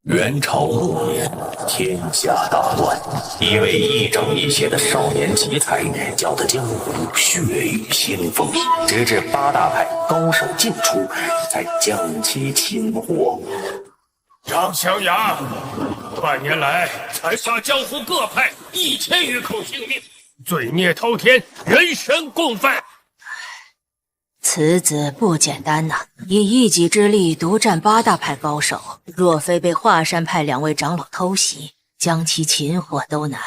元朝末年，天下大乱，一位亦正亦邪的少年奇才，搅得江湖血雨腥风。直至八大派高手尽出，才将其擒获。张襄阳，半年来残杀江湖各派1000余口性命，罪孽滔天，人神共愤。此子不简单呐，以一己之力独占八大派高手，若非被华山派2位长老偷袭，将其擒获都难。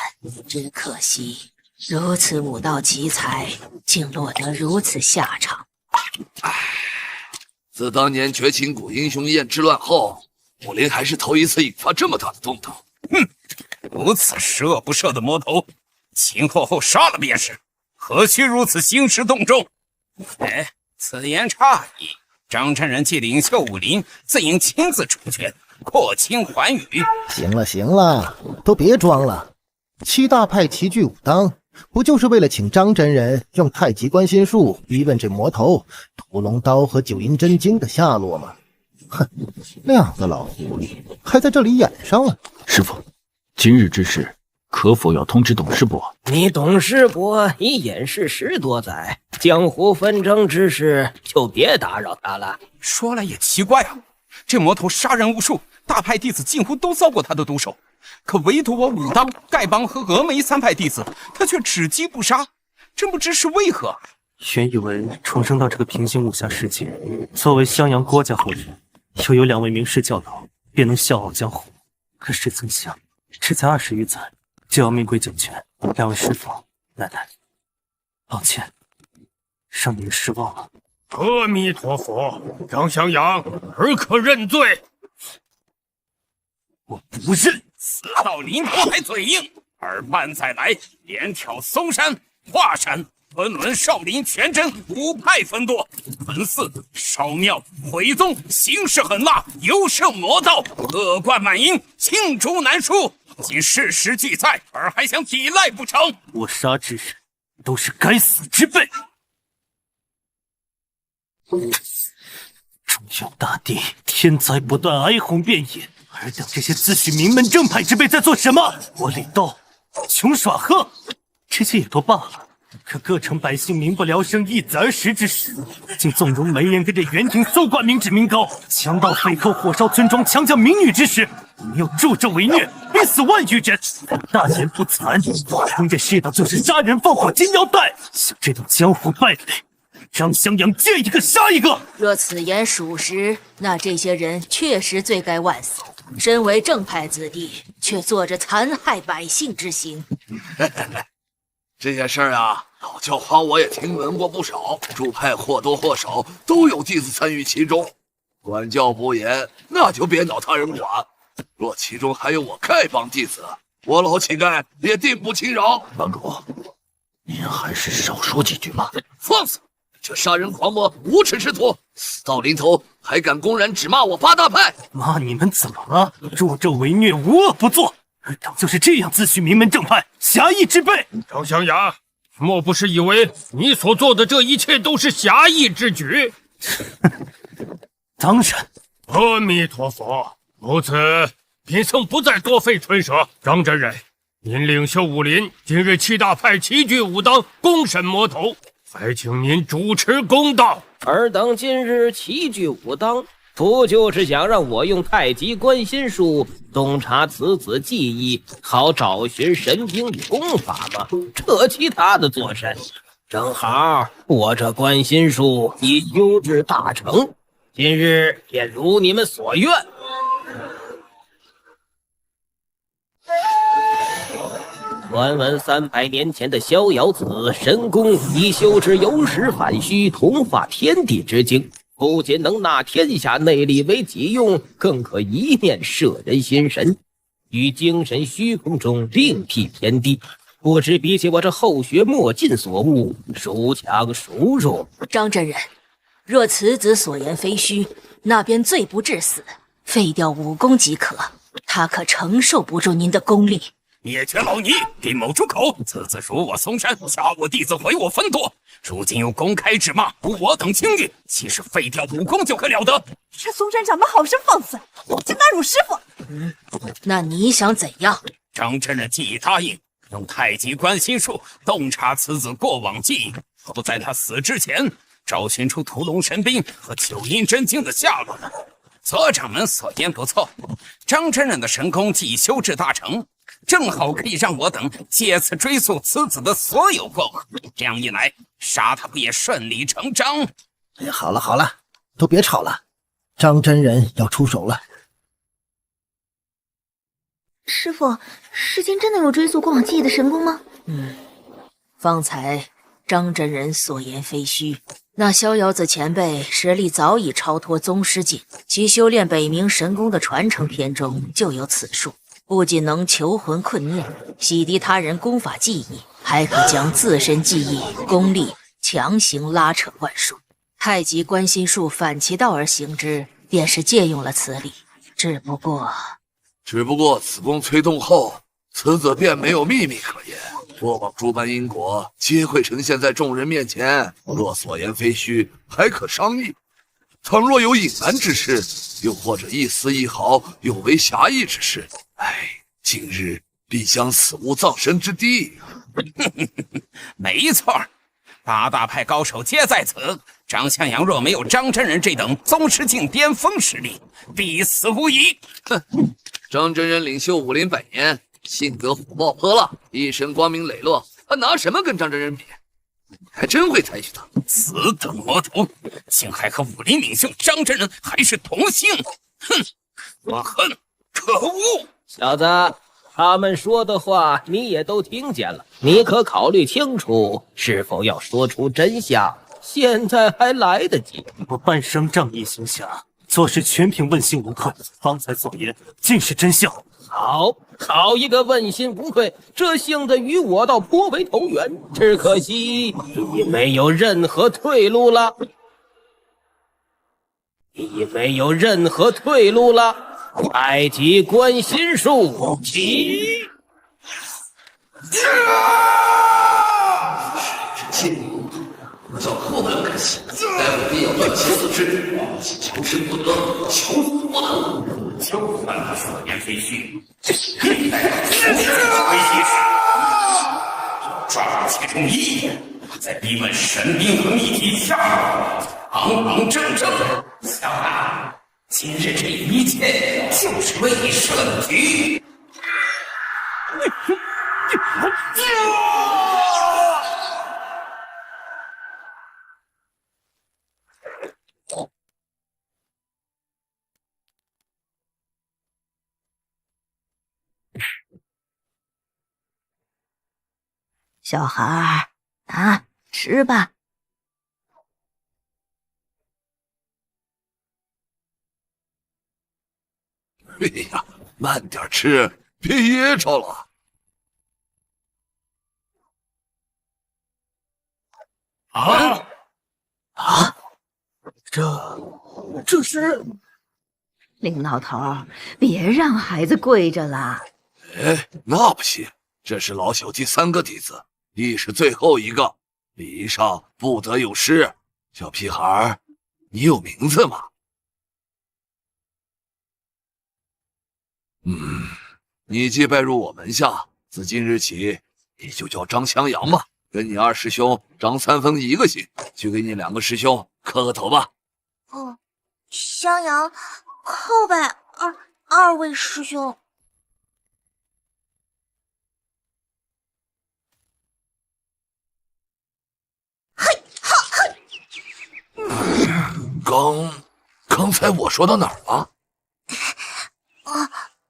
只可惜，如此武道奇才，竟落得如此下场。自当年绝情谷英雄宴之乱后，武林还是头一次引发这么大的动荡。如此十恶不赦的魔头，擒获后杀了便是，何须如此兴师动众？哎，此言差矣。张真人既领袖武林，自应亲自出拳，扩清寰宇。行了行了，都别装了。7大派齐聚武当，不就是为了请张真人用太极观心术逼问这魔头屠龙刀和九阴真经的下落吗？哼，2个老狐狸还在这里演上了。师父，今日之事可否要通知董事伯？你董事伯已隐世10多载，江湖纷争之事就别打扰他了。说来也奇怪啊，这魔头杀人无数，大派弟子近乎都遭过他的毒手，可唯独我武当、丐帮和峨眉3派弟子，他却只击不杀，真不知是为何。原以为重生到这个平行武侠世界，作为襄阳郭家后人，又有2位名师教导，便能笑傲江湖。可谁曾想，这才20余载，就要命归九泉。2位师傅、奶奶，抱歉，让你们失望了。阿弥陀佛，张襄阳，儿可认罪。我不认，死到临头还嘴硬。耳畔再来，连挑嵩山、华山、屯仑、少林、全真5派分舵，分寺、烧庙、毁宗，形势狠辣，尤胜魔道，恶贯满盈，罄竹难书。今事实既在，而还想抵赖不成？我杀之人都是该死之辈。中原大地，天灾不断，哀鸿遍野，尔等这些自诩名门正派之辈在做什么？窝里斗，穷耍鹤，这些也都罢了。可各城百姓民不聊生，一子而食之时，竟纵容媒人跟着元廷搜刮民脂民膏，强盗匪寇火烧村庄，强抢民女之时，你们又助纣为虐，逼死万余人，大言不惭，称这世道就是杀人放火金腰带。像这种江湖败类，张襄阳见一个杀一个。若此言属实，那这些人确实罪该万死。身为正派子弟，却做着残害百姓之行。这件事啊，老教皇我也听闻过不少，诸派或多或少都有弟子参与其中。管教不严，那就别恼他人管。若其中还有我丐帮弟子，我老乞丐也定不轻饶。帮主，您还是少说几句吧。放肆！这杀人狂魔无耻之徒，死到临头还敢公然指骂我8大派！骂你们怎么了？助纣为虐，无恶不作。尔等就是这样自诩名门正派，侠义之辈。张襄阳，莫不是以为你所做的这一切都是侠义之举？当然。阿弥陀佛，如此贫僧不再多费唇舌。张真人，您领袖武林，今日7大派齐聚武当，公审魔头，还请您主持公道。尔等今日齐聚武当，不就是想让我用太极观心术洞察此子技艺，好找寻神兵与功法吗？这其他的做甚？正好我这观心术已修至大成，今日便如你们所愿。传闻300年前的逍遥子神功已修至有实反虚，同化天地之境，不仅能纳天下内力为己用，更可一念摄人心神，于精神虚空中另辟天地。不知比起我这后学莫尽所悟，孰强孰弱？张真人，若此子所言非虚，那便罪不至死，废掉武功即可。他可承受不住您的功力。灭绝老尼，丁某出口，此子辱我嵩山，杀我弟子，毁我分舵，如今又公开指骂，不我等清誉，岂是废掉武功就可了得？是嵩山掌门好生放肆，竟敢辱师傅！那你想怎样？张真人既已答应用太极观心术洞察此子过往记忆，不在他死之前找寻出屠龙神兵和九阴真经的下落了。左掌门所言不错，张真人的神功既修至大成，正好可以让我等借此追溯此子的所有过往。这样一来，杀他不也顺理成章？哎，好了好了，都别吵了，张真人要出手了。师傅，世间真的有追溯过往记忆的神功吗？方才张真人所言非虚，那逍遥子前辈实力早已超脱宗师境，其修炼北冥神功的传承篇中就有此术，不仅能求魂困念，洗涤他人功法记忆，还可将自身记忆功力强行拉扯灌输。太极观心术反其道而行之，便是借用了此理，只不过此功催动后，此子便没有秘密可言，过往诸般因果皆会呈现在众人面前。若所言非虚，还可商议；倘若有隐瞒之事，又或者一丝一毫有违侠义之事，今日必将此物葬身之地。没错，八大派高手皆在此。张向阳若没有张真人这等宗师境巅峰实力，必死无疑。张真人领袖武林100年，性格火爆泼辣，一身光明磊落，他拿什么跟张真人比？还真会猜忌他。此等魔头，竟还和武林领袖张真人还是同姓！哼，我恨，可恶！小子，他们说的话你也都听见了，你可考虑清楚，是否要说出真相？现在还来得及。我半生仗义行侠，做事全凭问心无愧，方才所言尽是真相。好一个问心无愧，这性子与我倒颇为投缘，只可惜已没有任何退路了。太极观心术起！叫后门可惜，待会必要断其四肢，求生不得，求死不能。就算他所言非虚，可以带到自己危机时，抓住其中一点，再逼问神兵和秘籍下落，堂正正。小子，今日这一切就是为你设的局。小孩儿啊，吃吧。哎呀，慢点吃，别噎着了。这是林老头，别让孩子跪着了。那不行，这是老朽第3个弟子，亦是最后一个，礼仪上不得有失。小屁孩，你有名字吗？你既拜入我门下，自今日起你就叫张襄阳吧，跟你二师兄张三丰一个姓，去给你2个师兄磕个头吧。襄阳叩拜二位师兄。刚才我说到哪儿了？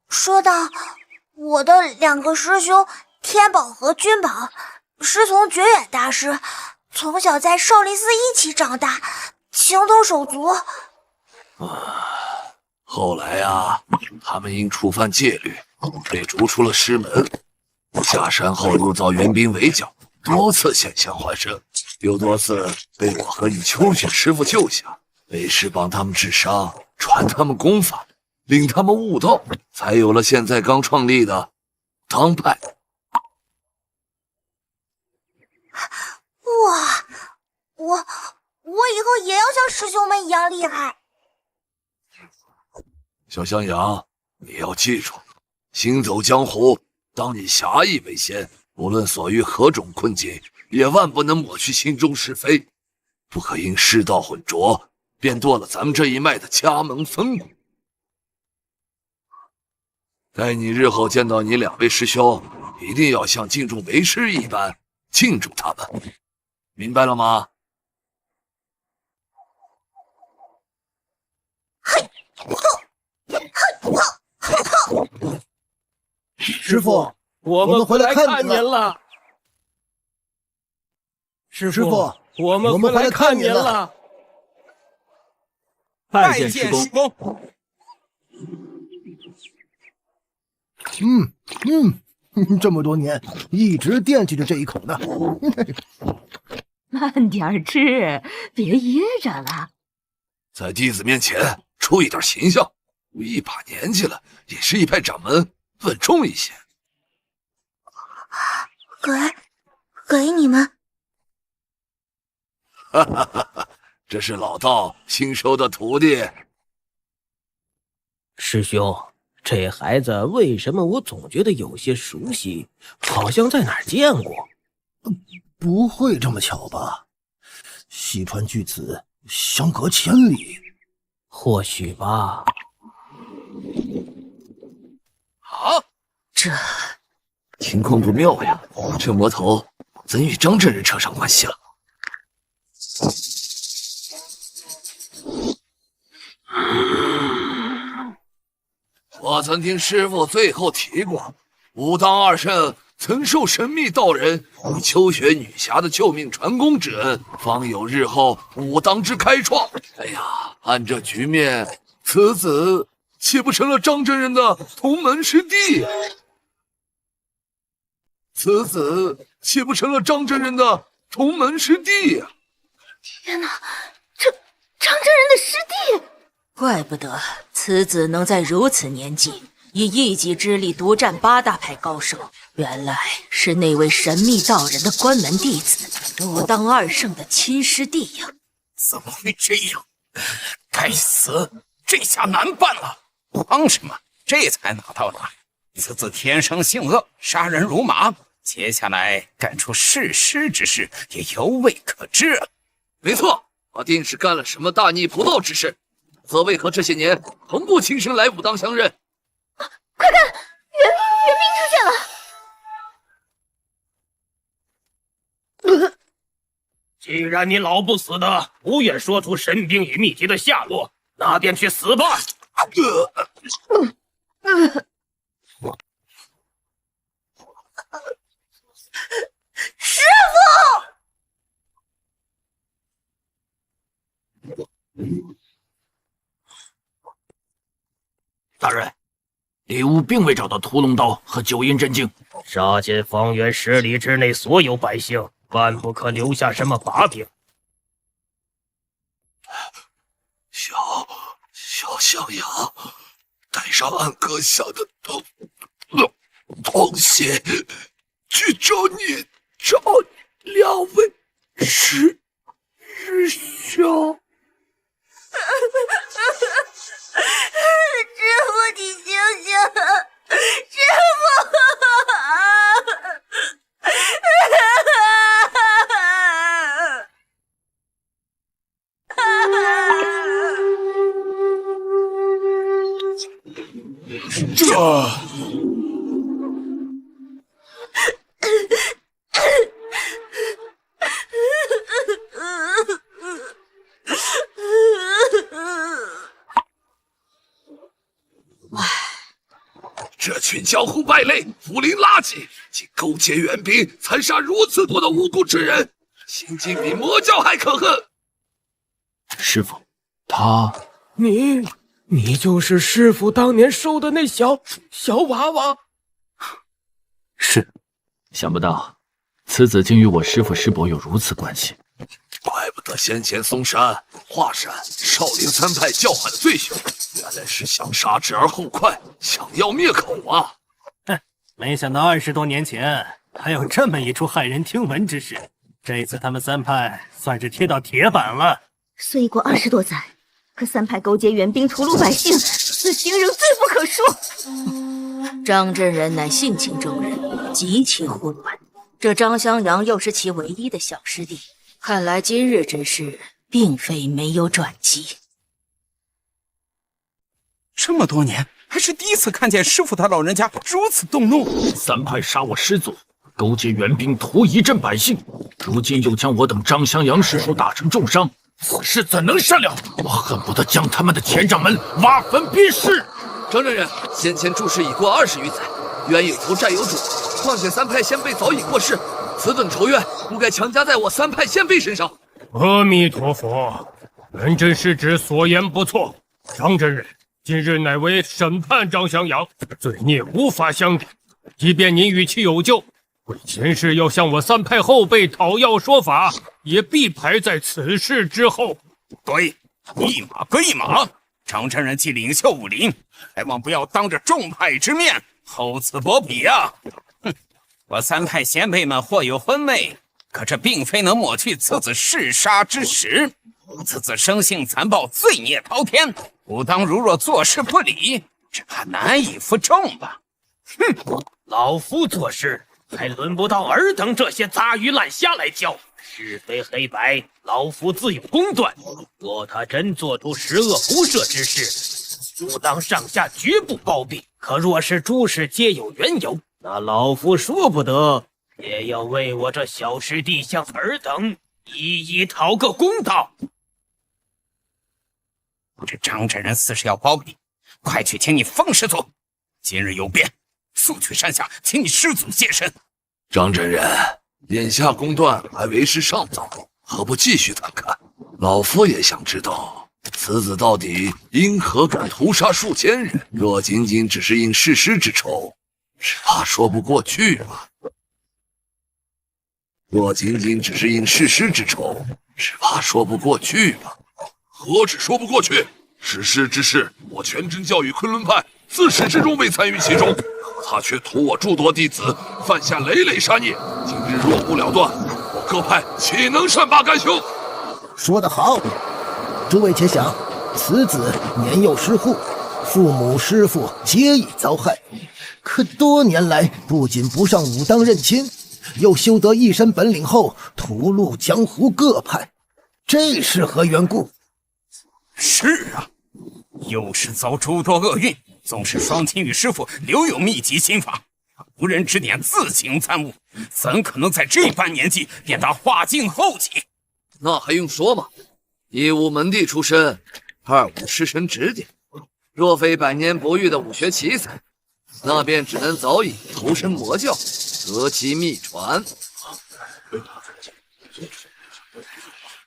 说到我的2个师兄天宝和君宝师从绝远大师，从小在少林寺一起长大，情同手足。后来他们因触犯戒律，被逐出了师门。下山后又遭援兵围剿，多次险象环生，又多次被我和你秋雪师傅救下，为师帮他们治伤，传他们功法，令他们悟道，才有了现在刚创立的当派。哇，我以后也要像师兄们一样厉害。小襄阳，你要记住，行走江湖，当你侠义为先，无论所遇何种困境，也万不能抹去心中是非，不可因世道混浊，便堕了咱们这一脉的家门风骨。待你日后见到你2位师兄，一定要像敬重为师一般敬重他们，明白了吗？师傅，我们回来看您了。师傅，我们回来看您了。拜见师公。这么多年一直惦记着这一口呢。慢点吃，别噎着了。在弟子面前出一点形象，一把年纪了，也是一派掌门，稳重一些。给你们。哈哈哈哈，这是老道新收的徒弟。师兄，这孩子为什么我总觉得有些熟悉，好像在哪儿见过？不会这么巧吧？西川巨子相隔千里，或许吧。啊，这情况不妙呀！这魔头怎与张真人扯上关系了？我曾听师傅最后提过，武当二圣曾受神秘道人以秋雪女侠的救命传功之恩，方有日后武当之开创。哎呀，按这局面，此子岂不成了张真人的同门师弟？此子岂不成了张真人的同门师弟呀？天哪，这张真人的师弟！怪不得此子能在如此年纪以一己之力独占8大派高手，原来是那位神秘道人的关门弟子，武当二圣的亲师弟呀！怎么会这样？该死，这下难办了！慌什么？这才哪到哪？此子天生性恶，杀人如麻，接下来干出弑师之事也犹未可知啊！没错，他定是干了什么大逆不道之事，则为何这些年从不亲身来武当相认？快看，援兵出现了！既然你老不死的不愿说出神兵与秘籍的下落，那便去死吧！师傅！大人，里屋并未找到屠龙刀和九阴真经，杀尽方圆10里之内所有百姓，万不可留下什么把柄。小象牙，带上俺阁下的东西，去找2位师兄。师傅，你醒醒！师傅！这群江湖败类、武林垃圾，竟勾结援兵，残杀如此多的无辜之人，行径比魔教还可恨！师傅，他……你就是师傅当年收的那小娃娃？是，想不到此子竟与我师父师伯有如此关系。怪不得先前嵩山、华山、少林3派叫喊的最凶，原来是想杀之而后快，想要灭口啊！没想到20多年前还有这么一出骇人听闻之事，这次他们3派算是贴到铁板了。虽过20多载，可三派勾结援兵屠戮百姓，此行仍罪不可恕。张真人乃性情中人，极其护短。这张襄阳又是其唯一的小师弟，看来今日之事并非没有转机。这么多年，还是第一次看见师傅他老人家如此动怒。三派杀我师祖，勾结援兵屠一镇百姓，如今又将我等张襄阳师叔打成重伤，此事怎能善了？我恨不得将他们的前掌门挖坟鞭尸。张真人，先前注释已过20余载，冤有头债有主，况且三派先辈早已过世，此等仇怨不该强加在我三派先辈身上。阿弥陀佛，本真师侄所言不错。张真人今日乃为审判张襄阳，罪孽无法相抵。即便您与其有救，为前世要向我三派后辈讨要说法，也必排在此事之后。对，一码归一码。张真人既领袖武林，还望不要当着众派之面厚此薄彼啊！哼，我三派贤辈们或有昏昧，可这并非能抹去此子弑杀之实。此子生性残暴，罪孽滔天，武当如若坐视不理，只怕难以服众吧。哼，老夫做事还轮不到尔等这些杂鱼烂虾来教。是非黑白，老夫自有公断。若他真做出十恶不赦之事，武当上下绝不包庇。可若是诸事皆有缘由，那老夫说不得也要为我这小师弟向尔等一一讨个公道。这张真人似是要包庇，快去请你风师祖。今日有变，速去山下请你师祖现身。张真人，眼下公断还为时尚早，何不继续探看？老夫也想知道，此子到底因何敢屠杀数千人？若仅仅只是因弑师之仇，只怕说不过去吧。若仅仅只是因弑师之仇，只怕说不过去吧。何止说不过去？弑师之事，我全真教与昆仑派自始至终未参与其中，可他却屠我诸多弟子，犯下累累杀孽。今日若不了断，我各派岂能善罢甘休？说得好，诸位且想，此子年幼失户，父母师父皆已遭害，可多年来不仅不上武当认亲，又修得一身本领后屠戮江湖各派，这是何缘故？是啊，又是遭诸多厄运，纵使双亲与师父留有秘籍心法，无人指点自行参悟，怎可能在这般年纪便达化境后期？那还用说吗？一无门第出身，二无师承指点，若非百年不遇的武学奇才，那便只能早已投身魔教，得其秘传。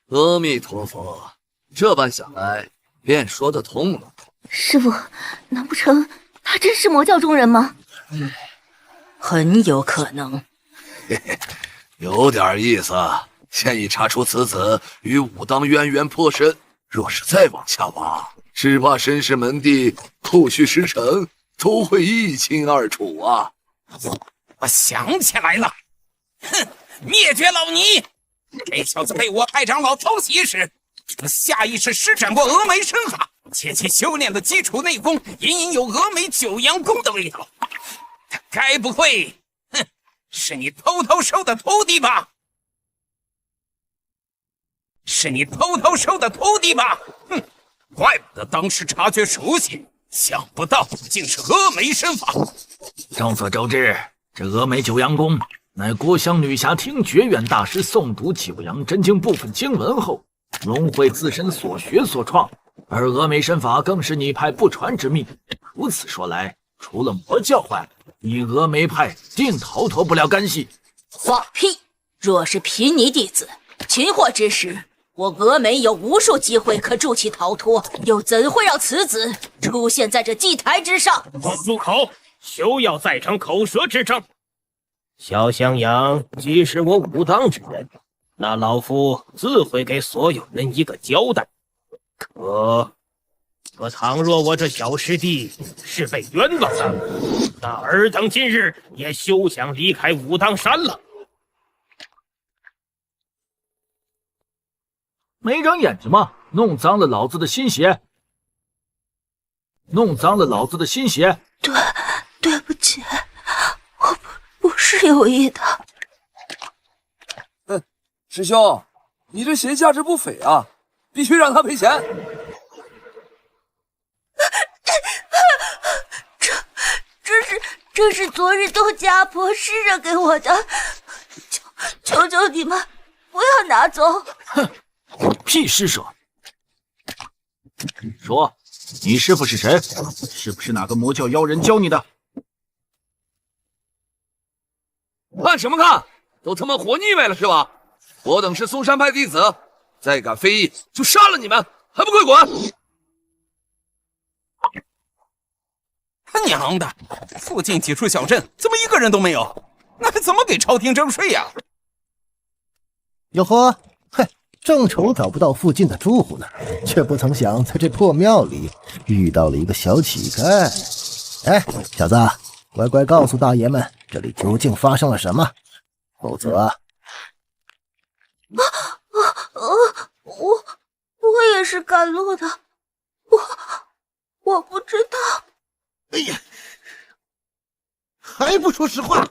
阿弥陀佛，这般想来，便说得通了。师傅，难不成他真是魔教中人吗？很有可能。嘿嘿，有点意思。现已查出此子与武当渊源颇深，若是再往下挖，只怕身世门第、后续师承都会一清二楚啊！我想起来了，哼，灭绝老尼！这小子被我派长老偷袭时，曾下意识施展过峨眉身法，且其修炼的基础内功隐隐有峨眉九阳功的味道。他该不会，哼，是你偷偷收的徒弟吧？是你偷偷收的徒弟吧？哼，怪不得当时察觉熟悉，想不到竟是峨眉身法。众所周知，这峨眉九阳功乃国香女侠听觉远大师诵读九阳真经部分经文后，融会自身所学所创，而峨眉身法更是你派不传之秘。如此说来，除了魔教外，你峨眉派定逃脱不了干系。放屁！若是贫尼弟子擒获之时，我峨眉有无数机会可助其逃脱，又怎会让此子出现在这祭台之上？住口！休要再逞口舌之争。小襄阳既是我武当之人，那老夫自会给所有人一个交代。可倘若我这小师弟是被冤枉的，那尔等今日也休想离开武当山了。没长眼睛吗？弄脏了老子的新鞋！弄脏了老子的新鞋！对不起，我不是有意的。师兄，你这鞋价值不菲啊，必须让他赔钱。这是昨日窦家婆施舍给我的，求求你们不要拿走。哼，屁施舍！说，你师父是谁？是不是哪个魔教妖人教你的？看什么看？都他妈活腻歪了是吧？我等是嵩山派弟子，再敢非议就杀了你们，还不快滚！他娘的，附近几处小镇怎么一个人都没有？那还怎么给朝廷征税呀？哟呵，嘿，正愁找不到附近的住户呢，却不曾想在这破庙里遇到了一个小乞丐。哎，小子，乖乖告诉大爷们这里究竟发生了什么，否则……我也是赶路的，我不知道。哎呀，还不说实话！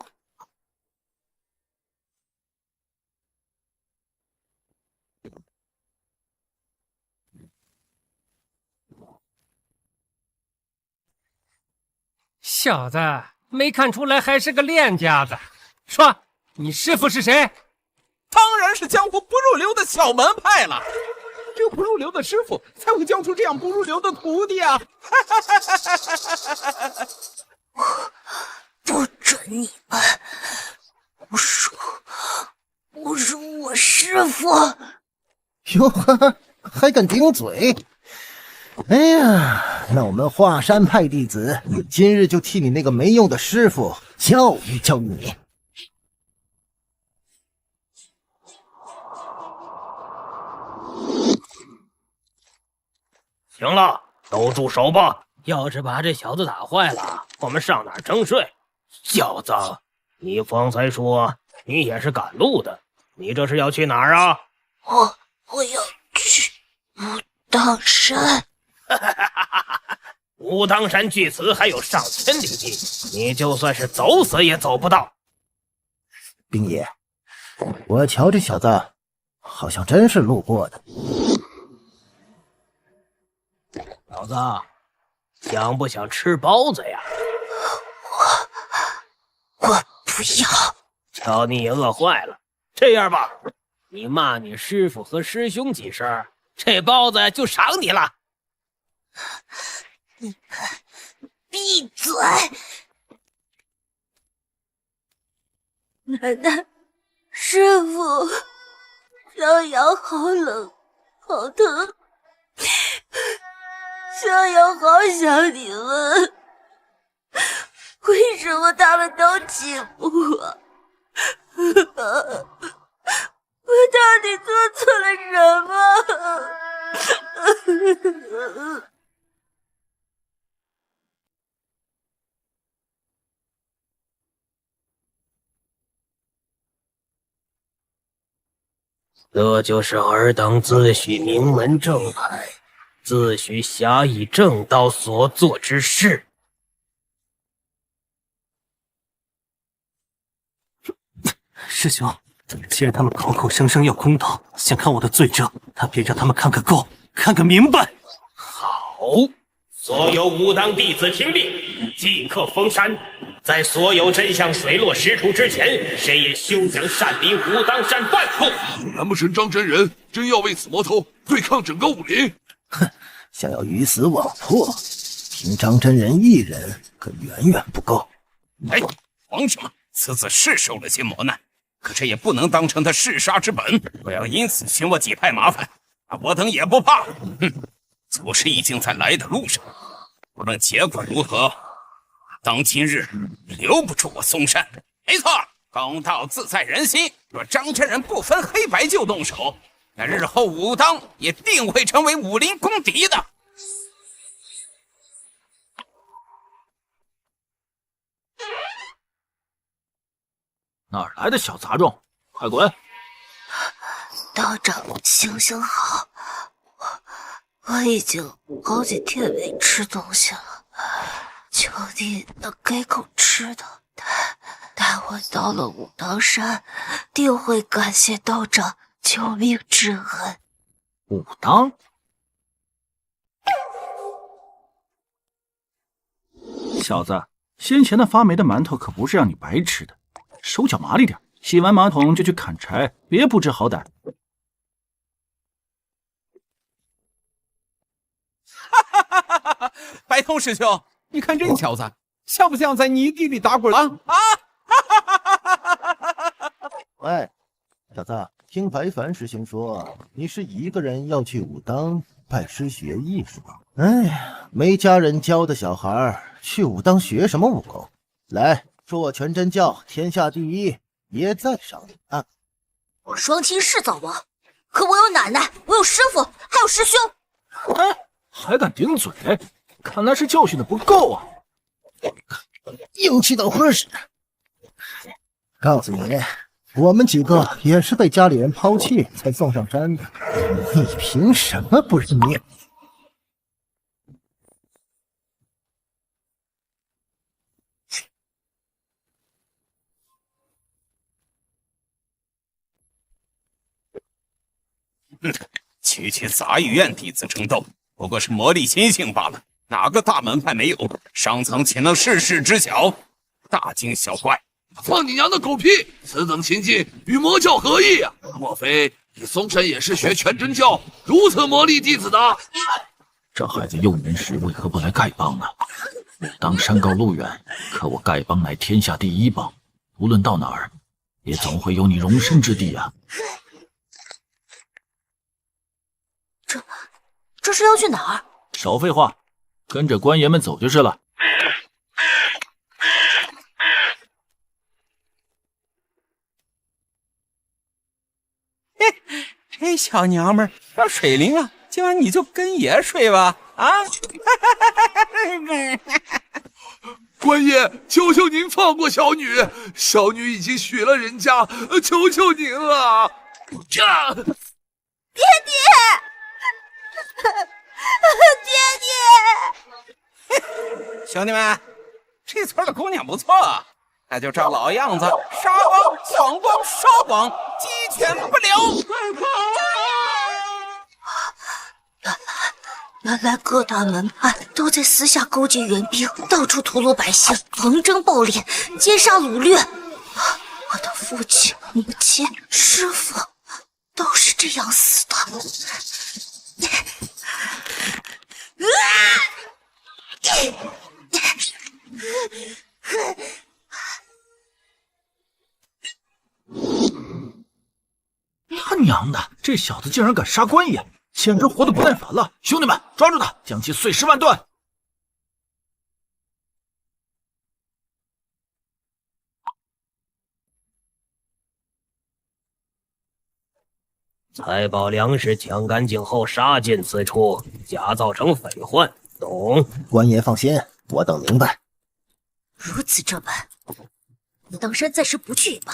小子，没看出来还是个练家子。说，你师父是谁？当然是江湖不入流的小门派了。只有不入流的师傅才会教出这样不入流的徒弟啊！不准你们侮辱我师父！哟呵，还敢顶嘴！哎呀，那我们华山派弟子今日就替你那个没用的师傅教育教育你。行了，都住手吧！要是把这小子打坏了，我们上哪儿征税？小子，你方才说你也是赶路的，你这是要去哪儿啊？我要去武当山。武当山距此还有上千里地，你就算是走死也走不到。兵爷，我瞧这小子好像真是路过的。小子，想不想吃包子呀？我不要。瞧你也饿坏了，这样吧，你骂你师父和师兄几声，这包子就赏你了。你们闭嘴！奶奶，师父，小羊好冷，好疼。小羊好想你们，为什么他们都欺负我？我到底做错了什么？这就是尔等自诩名门正派，自诩侠义正道所做之事。师兄，既然他们口口声声要公道，想看我的罪证，那便让他们看个够，看个明白。好，所有武当弟子听令，即刻封山。在所有真相水落石出之前，谁也休想擅离武当山半步。难不成张真人真要为此魔头对抗整个武林？哼，想要鱼死网破，凭张真人一人可远远不够。哎，慌什么？此子是受了些磨难，可这也不能当成他弑杀之本。不要因此寻我几派麻烦，我等也不怕。哼，祖师已经在来的路上，无论结果如何，当今日留不住我嵩山。没错，公道自在人心。若张真人不分黑白就动手，那日后武当也定会成为武林公敌的。哪儿来的小杂种，快滚！道长，行行好，我已经好几天没吃东西了，求你能给口吃的，带我到了武当山，定会感谢道长救命之恩。武当？小子，先前的发霉的馒头可不是让你白吃的，手脚麻利点，洗完马桶就去砍柴，别不知好歹。白通师兄，你看这小子像不像在泥地里打滚啊？喂，小子，听白凡师兄说你是一个人要去武当拜师学艺是吧？哎呀，没家人教的小孩去武当学什么武功？来，说我全真教天下第一，也在商你啊！我双亲是早亡，可我有奶奶，我有师傅，还有师兄。哎，还敢顶嘴，看来是教训的不够啊！硬气到喝屎！告诉你，我们几个也是被家里人抛弃才送上山的，你凭什么不认命？区区杂玉院弟子争斗，不过是魔力心性罢了，哪个大门派没有？上层岂能事事知晓？大惊小怪！放你娘的狗屁！此等情境与魔教何异啊？莫非你嵩山也是学全真教如此魔力弟子的？这孩子幼年时为何不来丐帮呢？武当山高路远，可我丐帮乃天下第一帮，无论到哪儿，也总会有你容身之地啊！这是要去哪儿？少废话，跟着官爷们走就是了。这小娘们儿要水灵了，今晚你就跟爷睡吧！啊！官爷，求求您放过小女，小女已经许了人家，求求您了！这，爹爹，爹爹！兄弟们，这村的姑娘不错，那就照老样子，杀光、抢光、烧光，鸡犬不留！原来各大门派都在私下勾结援兵，到处屠戮百姓，横征暴敛，奸杀掳掠。我的父亲、母亲、师傅都是这样死的。他娘的，这小子竟然敢杀官爷，简直活得不耐烦了！兄弟们，抓住他，将其碎尸万段！采宝粮食抢干净后杀进此处，假造成匪患，懂？官爷放心，我等明白。如此这般，武当山暂时不去也罢。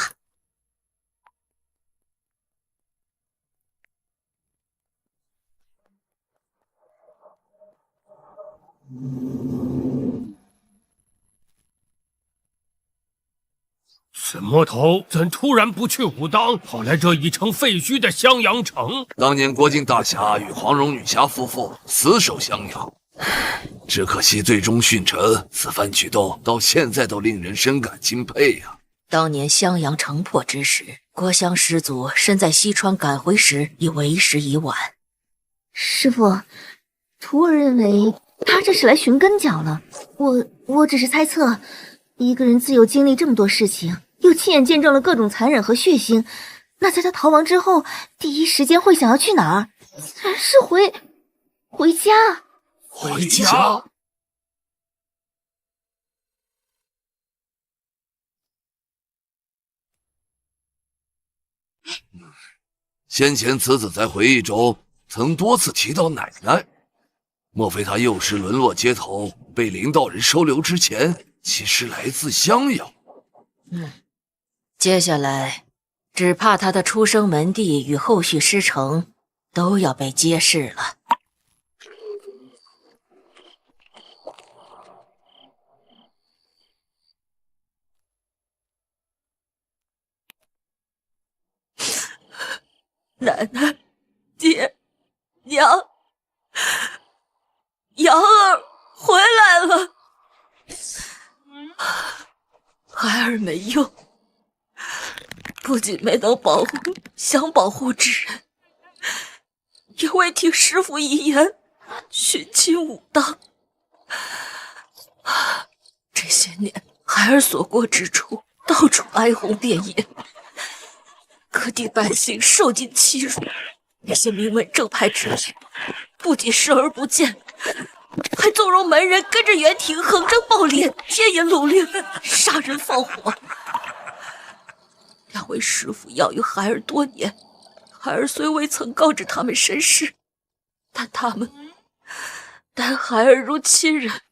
此魔头怎突然不去武当，跑来这已成废墟的襄阳城？当年国靖大侠与黄蓉女侠夫妇死守襄阳，只可惜最终殉城。此番举动到现在都令人深感钦佩啊！当年襄阳城破之时，国襄师祖身在西川赶回时，已为时已晚。师傅，徒儿认为他这是来寻根脚了。我只是猜测，一个人自有经历这么多事情，又亲眼见证了各种残忍和血腥，那在他逃亡之后，第一时间会想要去哪儿？自然是回家。回家？先前此子在回忆中曾多次提到奶奶，莫非他幼时沦落街头，被灵道人收留之前，其实来自襄阳？接下来，只怕他的出生门第与后续师承都要被揭示了。奶奶、爹、娘，阳儿回来了。孩儿没用，不仅没能保护想保护之人，也未听师父遗言，徇亲舞当。这些年，孩儿所过之处，到处哀鸿遍野，各地百姓受尽欺辱。那些名门正派之人，不仅视而不见，还纵容门人跟着袁廷横征暴敛、天言掳掠、杀人放火。两位师父养育孩儿多年，孩儿虽未曾告知他们身世，但他们待孩儿如亲人，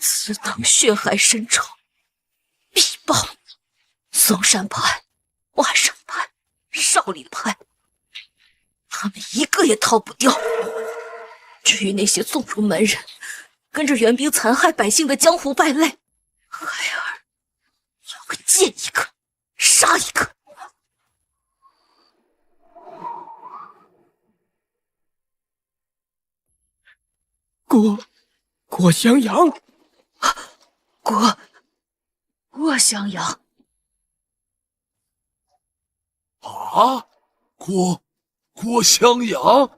此等血海深仇，必报。嵩山派、华山派、少林派，他们一个也逃不掉。至于那些纵容门人、跟着援兵残害百姓的江湖败类，孩儿要个见一个，杀一个。郭襄阳，郭襄阳啊！郭襄阳，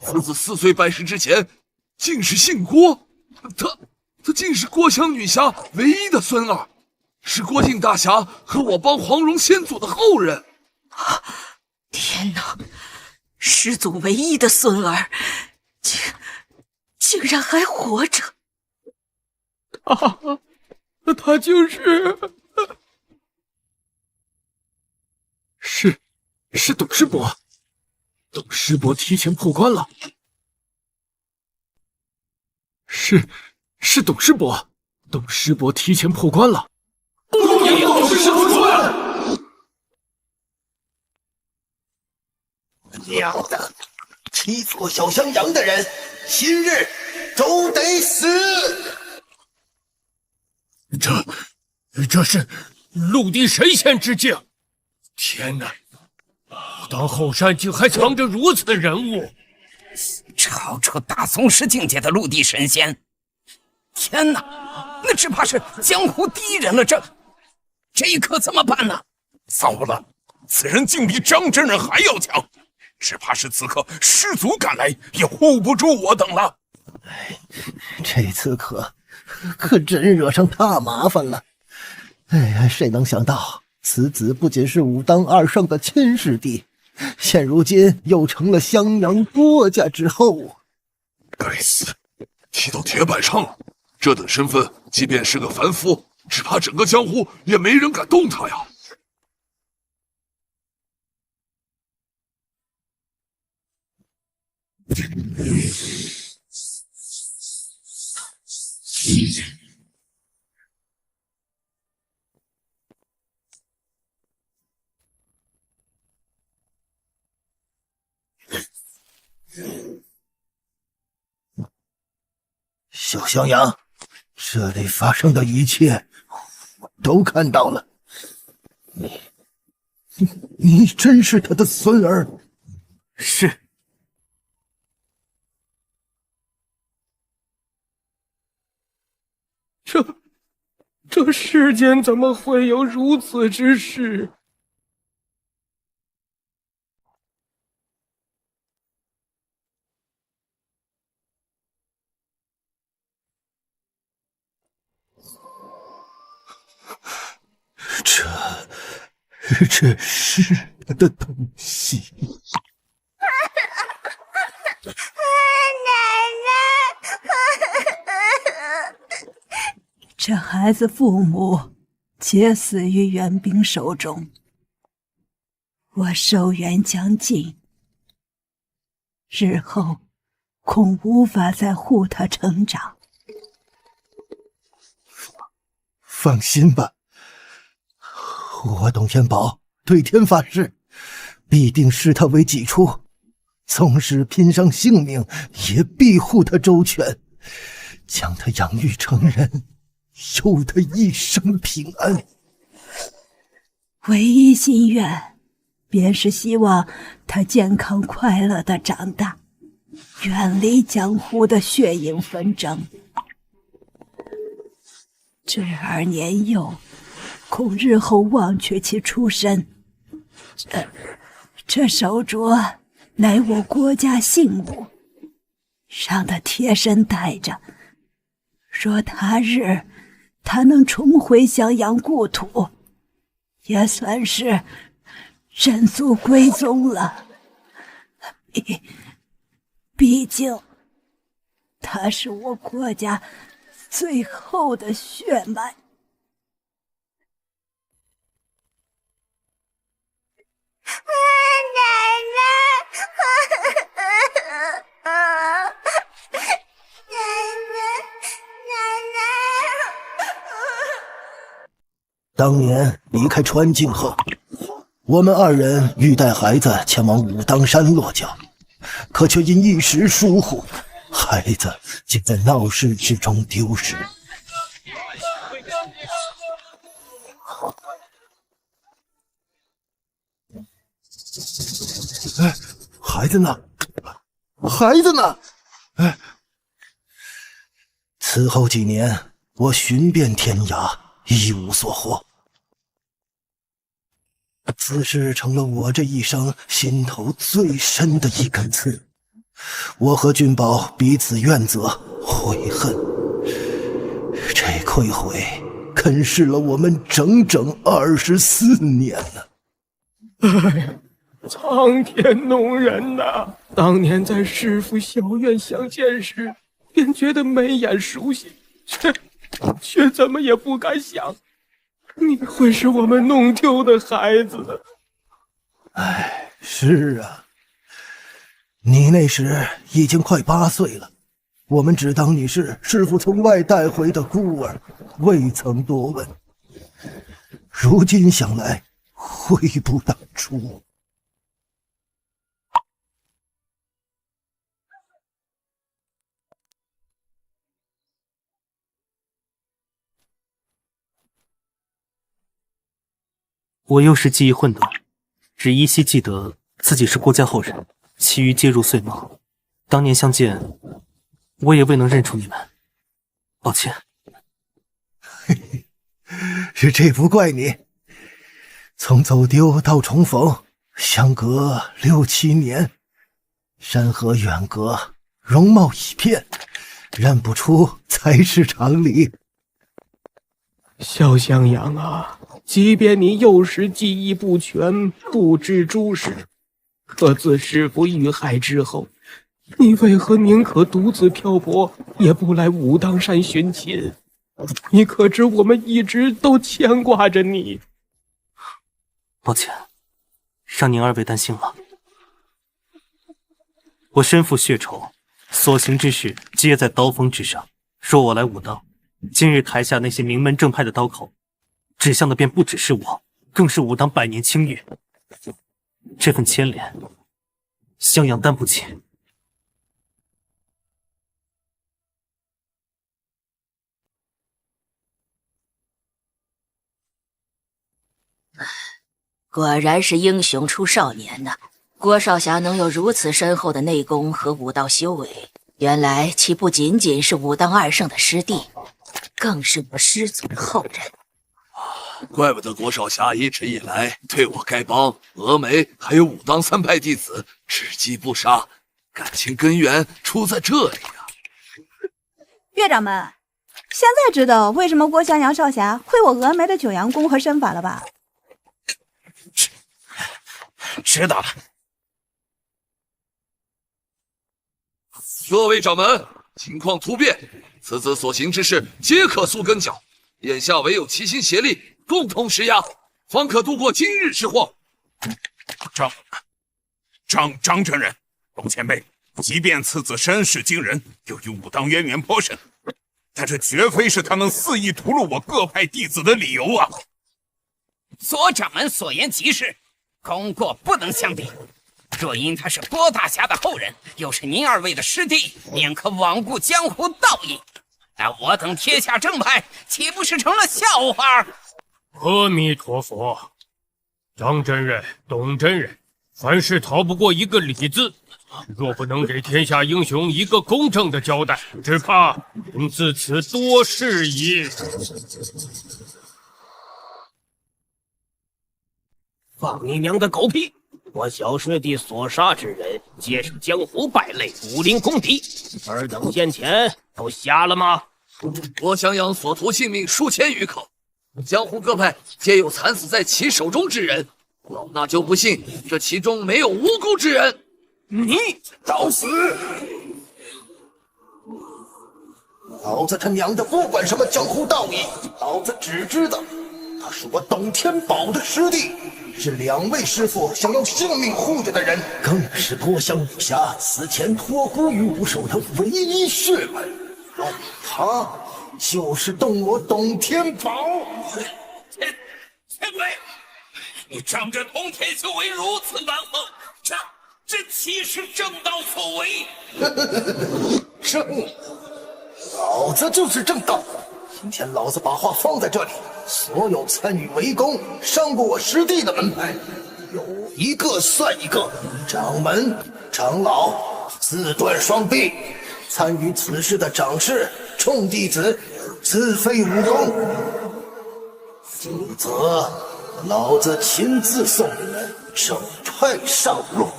父子4岁拜师之前，竟是姓郭。他竟是郭襄女侠唯一的孙儿，是郭靖大侠和我帮黄蓉先祖的后人。天哪！师祖唯一的孙儿，竟然还活着！他是董师伯，董师伯提前破关了。是董师伯，董师伯提前破关了。恭迎董师伯出来！娘的，欺负小襄阳的人，今日都得死！这是陆地神仙之境！天哪！武当后山竟还藏着如此人物，超出大宗师境界的陆地神仙！天哪，那只怕是江湖第一人了。这一刻怎么办呢？糟了，此人竟比张真人还要强，只怕是此刻师祖赶来也护不住我等了。这次可真惹上大麻烦了。哎呀，谁能想到此子不仅是武当二圣的亲师弟，现如今又成了襄阳郭家之后。该死，踢到铁板上了！这等身份，即便是个凡夫，只怕整个江湖也没人敢动他呀。小襄阳，这里发生的一切我都看到了。你真是他的孙儿？是。这世间怎么会有如此之事？这是他的东西。这孩子父母皆死于援兵手中，我寿元将尽，日后恐无法再护他成长。放心吧，我董天宝对天发誓，必定视他为己出，纵使拼上性命，也必护他周全，将他养育成人，佑他一生平安。唯一心愿，便是希望他健康快乐的长大，远离江湖的血影纷争。坠儿年幼，恐日后忘却其出身。这手镯乃我郭家信物，让他贴身带着。若他日他能重回襄阳故土，也算是认祖归宗了。毕竟他是我郭家最后的血脉。当年离开川境后，我们二人欲带孩子前往武当山落脚，可却因一时疏忽，孩子竟在闹市之中丢失。孩子呢？孩子呢？此后几年，我寻遍天涯，一无所获。此事成了我这一生心头最深的一根刺。我和俊宝彼此怨责悔恨，这愧悔啃噬了我们整整24年了。哎，苍天弄人呐！当年在师父小院相见时，便觉得眉眼熟悉，却怎么也不敢想，你会是我们弄丢的孩子。哎，是啊，你那时已经快8岁了，我们只当你是师父从外带回的孤儿，未曾多问。如今想来，悔不当初。我幼时记忆混沌，只依稀记得自己是郭家后人，其余皆入岁末。当年相见，我也未能认出你们，抱歉。这不怪你，从走丢到重逢，相隔6、7年，山河远隔，容貌已变，认不出才是常理。萧襄阳啊，即便你幼时记忆不全，不知诸事，可自师父遇害之后，你为何宁可独自漂泊，也不来武当山寻亲？你可知我们一直都牵挂着你？抱歉，让您二位担心了。我身负血仇，所行之事皆在刀锋之上。若我来武当，今日台下那些名门正派的刀口，指向的便不只是我，更是武当100年清誉。这份牵连，襄阳担不起。果然是英雄出少年呐！郭少侠能有如此深厚的内功和武道修为，原来其不仅仅是武当2圣的师弟，更是我师祖的后人。怪不得郭少侠一直以来对我丐帮、峨眉还有武当3派弟子只击不杀，感情根源出在这里啊！岳掌门，现在知道为什么郭襄阳少侠会我峨眉的九阳功和身法了吧？知道了。各位掌门，情况突变，此子所行之事皆可塑根脚，眼下唯有齐心协力，共同施压，方可度过今日之祸。张真人，董前辈，即便次子身世惊人，又与武当渊源颇深，但这绝非是他能肆意屠戮我各派弟子的理由啊！左掌门所言极是，功过不能相比。若因他是郭大侠的后人，又是您二位的师弟，宁可罔顾江湖道义，那我等天下正派岂不是成了笑话？阿弥陀佛，张真人、董真人，凡事逃不过一个理字。若不能给天下英雄一个公正的交代，只怕您自此多事矣。放你娘的狗屁！我小师弟所杀之人，皆是江湖败类、武林公敌，尔等先前都瞎了吗？郭襄阳所屠性命数千余口，江湖各派皆有惨死在其手中之人，老衲就不信这其中没有无辜之人。你找死！老子他娘的不管什么江湖道义，老子只知道他是我董天宝的师弟，是两位师父想用性命护着的人，更是郭襄武侠死前托孤于吾手的唯一血脉。他就是动我董天宝。前辈，你仗着通天修为如此蛮横，这岂是正道所为？正，老子就是正道。今天老子把话放在这里，所有参与围攻伤过我师弟的门派，有一个算一个，掌门、长老自断双臂。参与此事的掌事、众弟子自废武功，否则老子亲自送你们正派上路。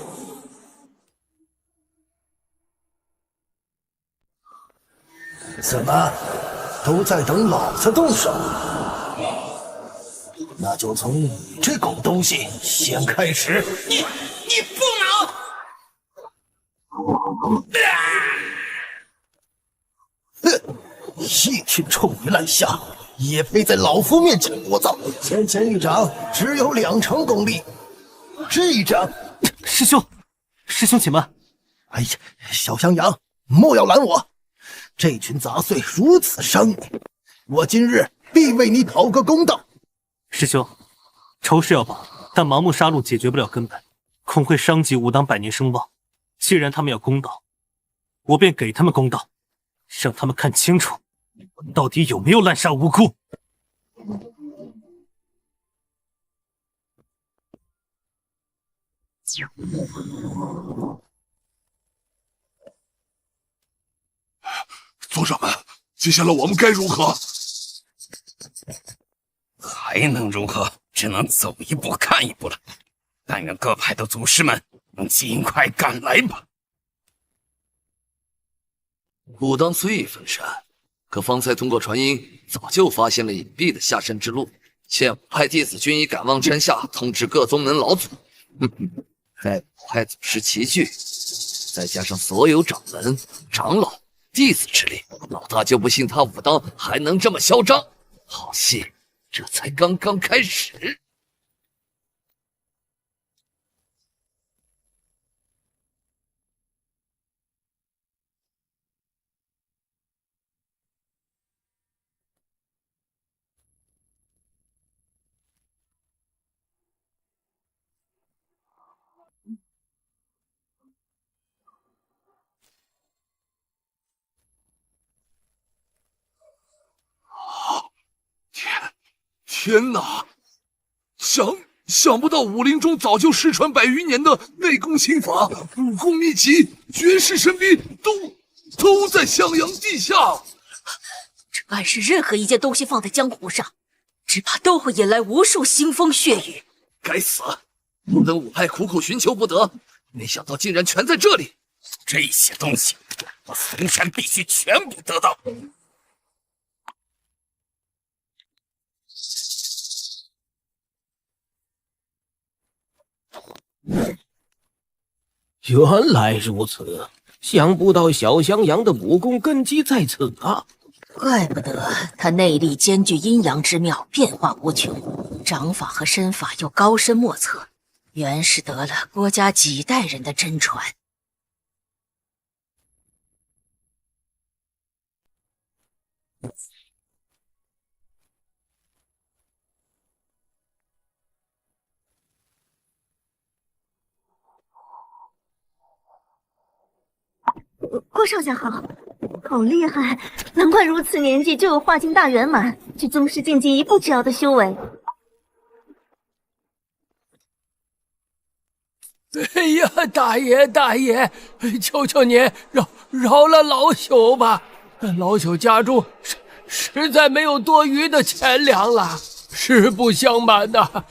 怎么，都在等老子动手？那就从你这狗东西先开始。你不能！哼！一群臭鱼烂虾，也配在老夫面前聒噪？先前一掌只有2成功力，这一掌……师兄且慢！哎呀，小襄阳，莫要拦我！这群杂碎如此伤你，我今日必为你讨个公道。师兄，仇是要报，但盲目杀戮解决不了根本，恐会伤及武当百年声望。既然他们要公道，我便给他们公道，让他们看清楚我到底有没有滥杀无辜。族长们，接下来我们该如何？还能如何？只能走一步看一步了。但愿各派的祖师们能尽快赶来吧。武当虽已分散，可方才通过传音，早就发现了隐蔽的下山之路。现5派弟子均已赶往山下通知各宗门老祖。在5派祖师齐聚，再加上所有掌门、长老、弟子之力，老大就不信他武当还能这么嚣张。好戏这才刚刚开始。天哪！想不到武林中早就失传100余年的内功心法、武功秘籍、绝世神兵，都在襄阳地下。这暗示任何一件东西放在江湖上，只怕都会引来无数腥风血雨。该死！我等5派苦苦寻求不得，没想到竟然全在这里。这些东西，我嵩山必须全部得到。原来如此，想不到小襄阳的武功根基在此啊！怪不得他内力兼具阴阳之妙，变化无穷，掌法和身法又高深莫测，原是得了郭家几代人的真传。郭少侠好厉害，难怪如此年纪就有化境大圆满，距宗师境界一步之遥的修为。哎呀，大爷，求求您饶了老朽吧！老朽家中实在没有多余的钱粮了。实不相瞒呐，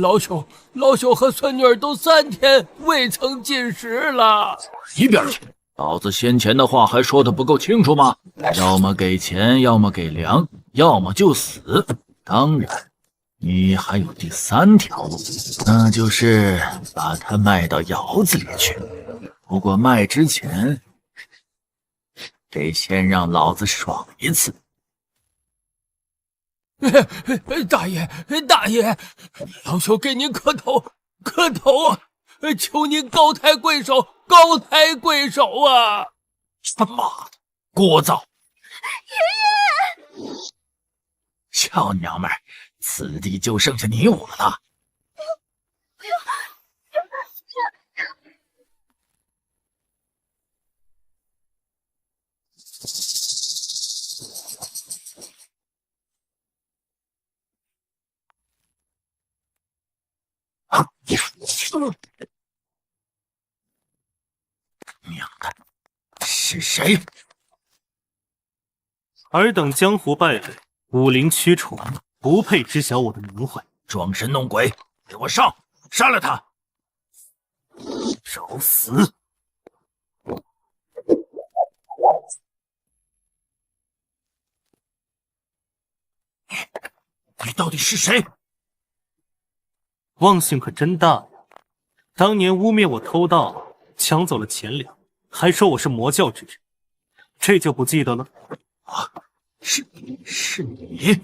老朽和孙女儿都3天未曾进食了。一边去！老子先前的话还说得不够清楚吗？要么给钱，要么给粮，要么就死。当然，你还有第3条路，那就是把它卖到窑子里去。不过卖之前，得先让老子爽一次。大爷，老朽给您磕头啊！求您高抬贵手啊！他妈的，聒噪！爷爷，小娘们儿，此地就剩下你我了。娘的，是谁？尔等江湖败类，武林驱除，不配知晓我的名讳。装神弄鬼，给我上！杀了他！找死！你到底是谁？忘性可真大呀！当年污蔑我偷盗，抢走了钱粮，还说我是魔教之人，这就不记得了？啊，是你，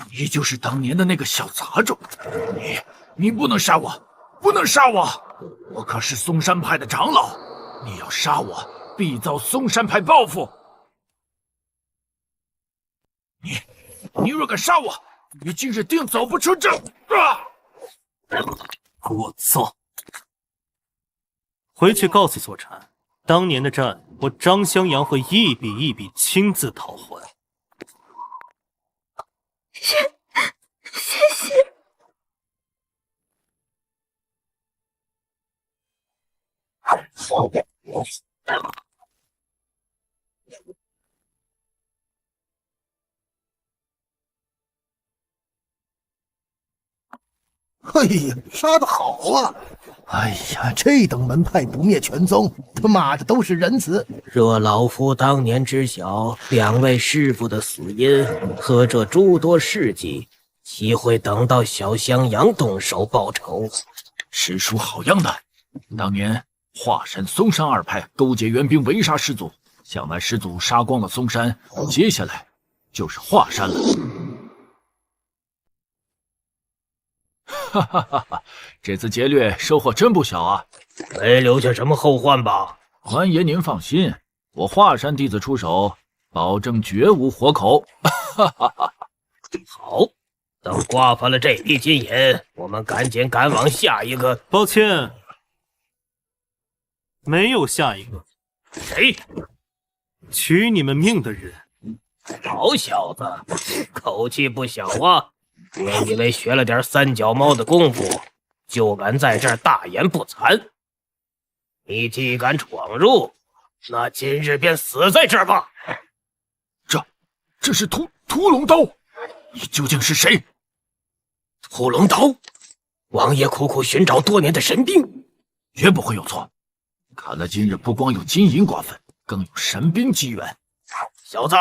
你就是当年的那个小杂种！你不能杀我，不能杀我！我可是嵩山派的长老，你要杀我，必遭嵩山派报复。你若敢杀我，你今日定走不出这！聒噪！回去告诉左禅，当年的债我张襄阳会一笔一笔亲自讨还。谢谢。哎呀，杀得好啊！哎呀，这等门派不灭全宗，他妈的都是仁慈。若老夫当年知晓2位师傅的死因和这诸多事迹，岂会等到小襄阳动手报仇？实属好样的！当年华山、嵩山2派勾结援兵围杀师祖，想来师祖杀光了嵩山，接下来就是华山了。哈哈哈哈！这次劫掠收获真不小啊！没留下什么后患吧？关爷您放心，我华山弟子出手，保证绝无活口。哈哈哈！好，等刮发了这批金银，我们赶紧赶往下一个。抱歉，没有下一个。谁？取你们命的人。好小子，口气不小啊！别以为学了点3脚猫的功夫，就敢在这儿大言不惭。你既敢闯入，那今日便死在这儿吧！这是屠龙刀，你究竟是谁？屠龙刀，王爷苦苦寻找多年的神兵，绝不会有错。看来今日不光有金银瓜分，更有神兵机缘。小子，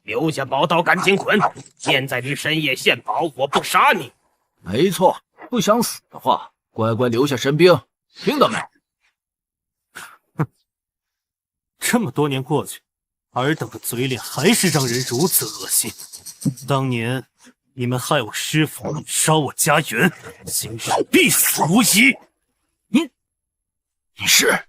留下宝刀赶紧捆，念在你深夜献宝，我不杀你。没错，不想死的话，乖乖留下神兵，听到没？哼，这么多年过去，尔等的嘴脸还是让人如此恶心。当年你们害我师父，烧我家园，今日必死无疑。你是？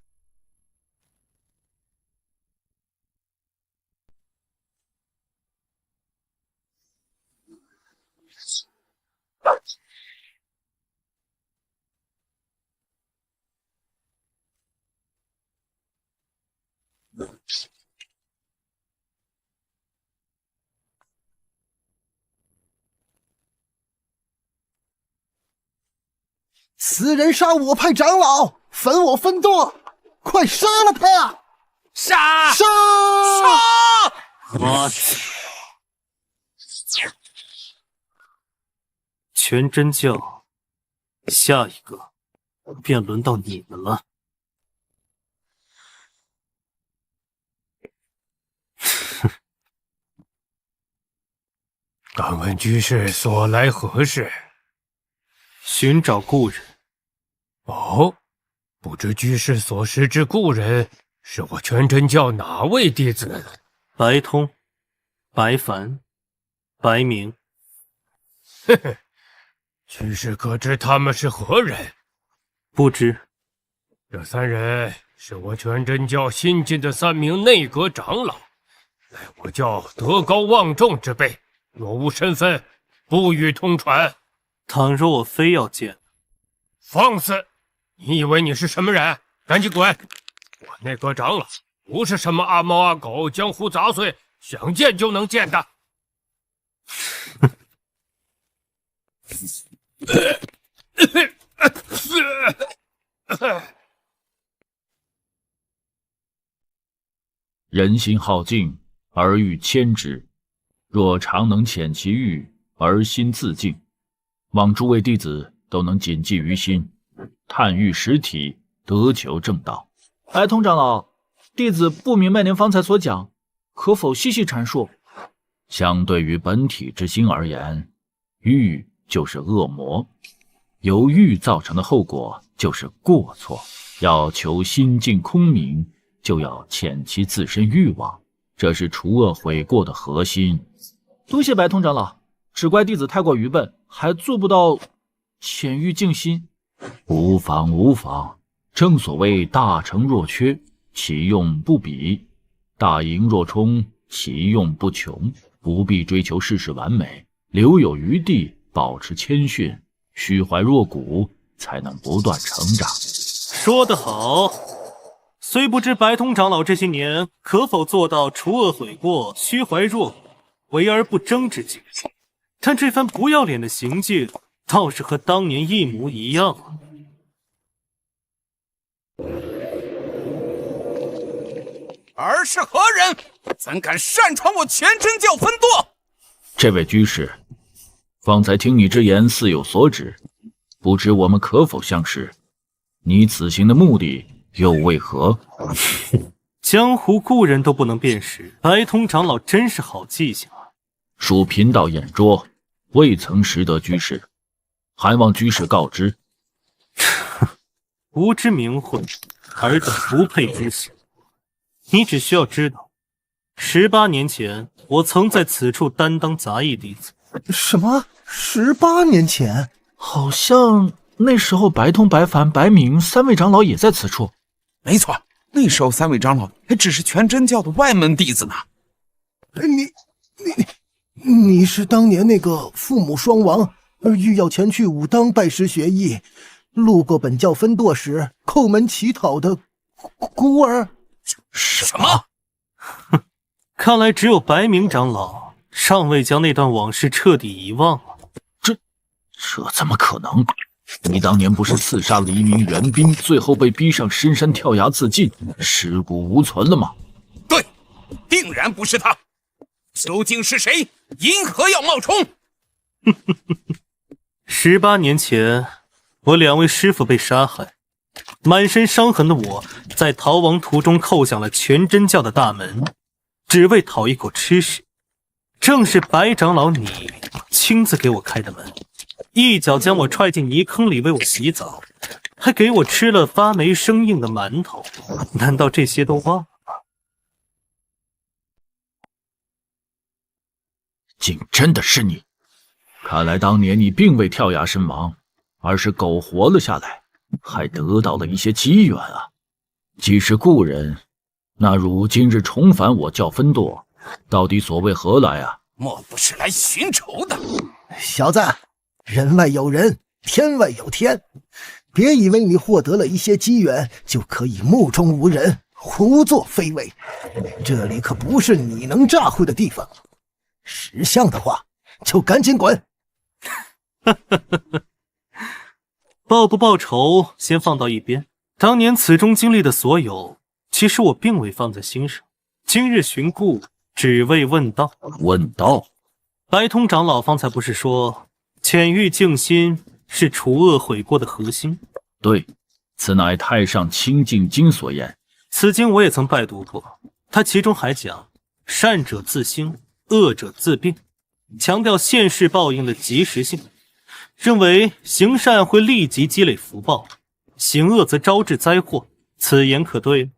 此人杀我派长老，分我分舵，快杀了他！杀！杀！我全真教，下一个便轮到你们了。敢问居士所来何事？寻找故人。哦，不知居士所识之故人是我全真教哪位弟子？白通、白凡、白明。嘿嘿，居士可知他们是何人？不知。这三人是我全真教新进的3名内阁长老，乃我教德高望重之辈，若无身份，不予通传。倘若我非要见，放肆！你以为你是什么人？赶紧滚！我内阁长老不是什么阿猫阿狗、江湖杂碎，想见就能见的。人心好静，而欲牵之；若常能遣其欲，而心自静。望诸位弟子都能谨记于心，探欲实体，得求正道。白通长老，弟子不明白您方才所讲，可否细细阐述？相对于本体之心而言，欲就是恶魔，由欲造成的后果就是过错。要求心境空明，就要遣其自身欲望，这是除恶悔过的核心。多谢白通长老，只怪弟子太过愚笨，还做不到遣欲静心。无妨无妨，正所谓大成若缺，其用不比；大盈若冲，其用不穷。不必追求事事完美，留有余地，保持谦逊，虚怀若谷，才能不断成长。说得好，虽不知白通长老这些年可否做到除恶悔过、虚怀若谷、为而不争之境，但这番不要脸的行径倒是和当年一模一样啊！儿是何人？怎敢擅闯我全真教分舵？这位居士，方才听你之言似有所指，不知我们可否相识？你此行的目的又为何？江湖故人都不能辨识，白通长老真是好记性啊！属贫道眼拙，未曾识得居士，还望居士告知。无知名讳，尔等不配知晓。你只需要知道，18年前我曾在此处担当杂役弟子。什么？18年前？好像那时候白通、白凡、白明3位长老也在此处。没错，那时候3位长老还只是全真教的外门弟子呢。你是当年那个父母双亡而欲要前去武当拜师学艺，路过本教分舵时叩门乞讨的孤儿？什么？哼，看来只有白明长老尚未将那段往事彻底遗忘了。这怎么可能？你当年不是刺杀了1名援兵，最后被逼上深山跳崖自尽，尸骨无存了吗？对，定然不是他。究竟是谁？因何要冒充？18年前，我2位师傅被杀害，满身伤痕的我，在逃亡途中叩响了全真教的大门，只为讨一口吃食。正是白长老你亲自给我开的门，一脚将我踹进泥坑里为我洗澡，还给我吃了发霉生硬的馒头。难道这些都忘了？竟真的是你！看来当年你并未跳崖身亡，而是苟活了下来，还得到了一些机缘啊！既是故人，那汝今日重返我教分舵，到底所谓何来啊？莫不是来寻仇的？小子，人外有人，天外有天，别以为你获得了一些机缘就可以目中无人，胡作非为。这里可不是你能诈会的地方。识相的话，就赶紧滚！报不报仇，先放到一边。当年此中经历的所有，其实我并未放在心上。今日寻故，只为问道。问道？白通长老方才不是说，浅欲静心是除恶悔过的核心？对，此乃太上清净经所言。此经我也曾拜读过，它其中还讲，善者自兴，恶者自病，强调现世报应的及时性，认为行善会立即积累福报，行恶则招致灾祸。此言可对？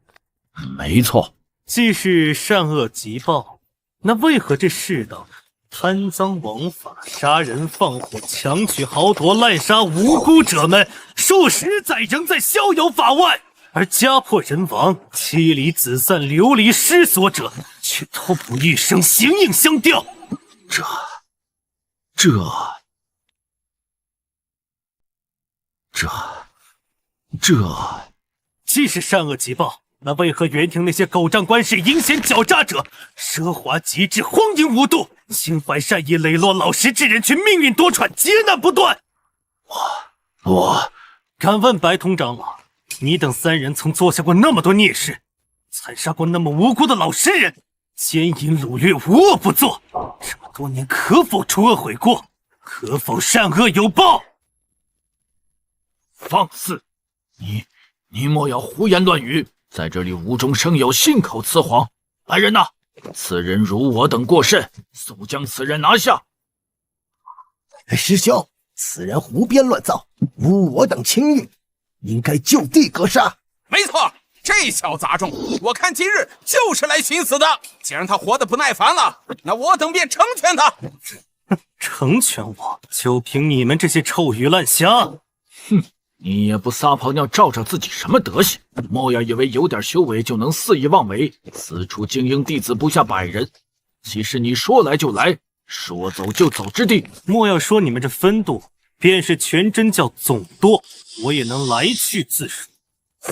没错。既是善恶极报，那为何这世道贪赃枉法、杀人放火、强取豪夺、滥杀无辜者们数十载仍在逍遥法外，而家破人亡、妻离子散、流离失所者却都不欲生，形影相吊。这既是善恶极报，那为何园庭那些狗仗官势、阴险狡诈者，奢华极致、荒淫无度，心怀善意、磊落老实之人却命运多舛、劫难不断？我敢问白通长老，你等三人曾做下过那么多孽事，残杀过那么无辜的老实人，奸淫掳掠，无恶不作，这么多年可否除恶悔过？可否善恶有报？放肆！你莫要胡言乱语，在这里无中生有，信口雌黄。来人呐，此人辱我等过甚，速将此人拿下。师兄，此人胡编乱造，污我等清誉，应该就地格杀。没错，这小杂种，我看今日就是来寻死的。既然他活得不耐烦了，那我等便成全他。成全我，就凭你们这些臭鱼烂虾！哼！你也不撒泡尿照照自己什么德行？莫要以为有点修为就能肆意妄为，此处精英弟子不下100人。其实你说来就来，说走就走之地。莫要说你们这分舵，便是全真教总舵，我也能来去自如。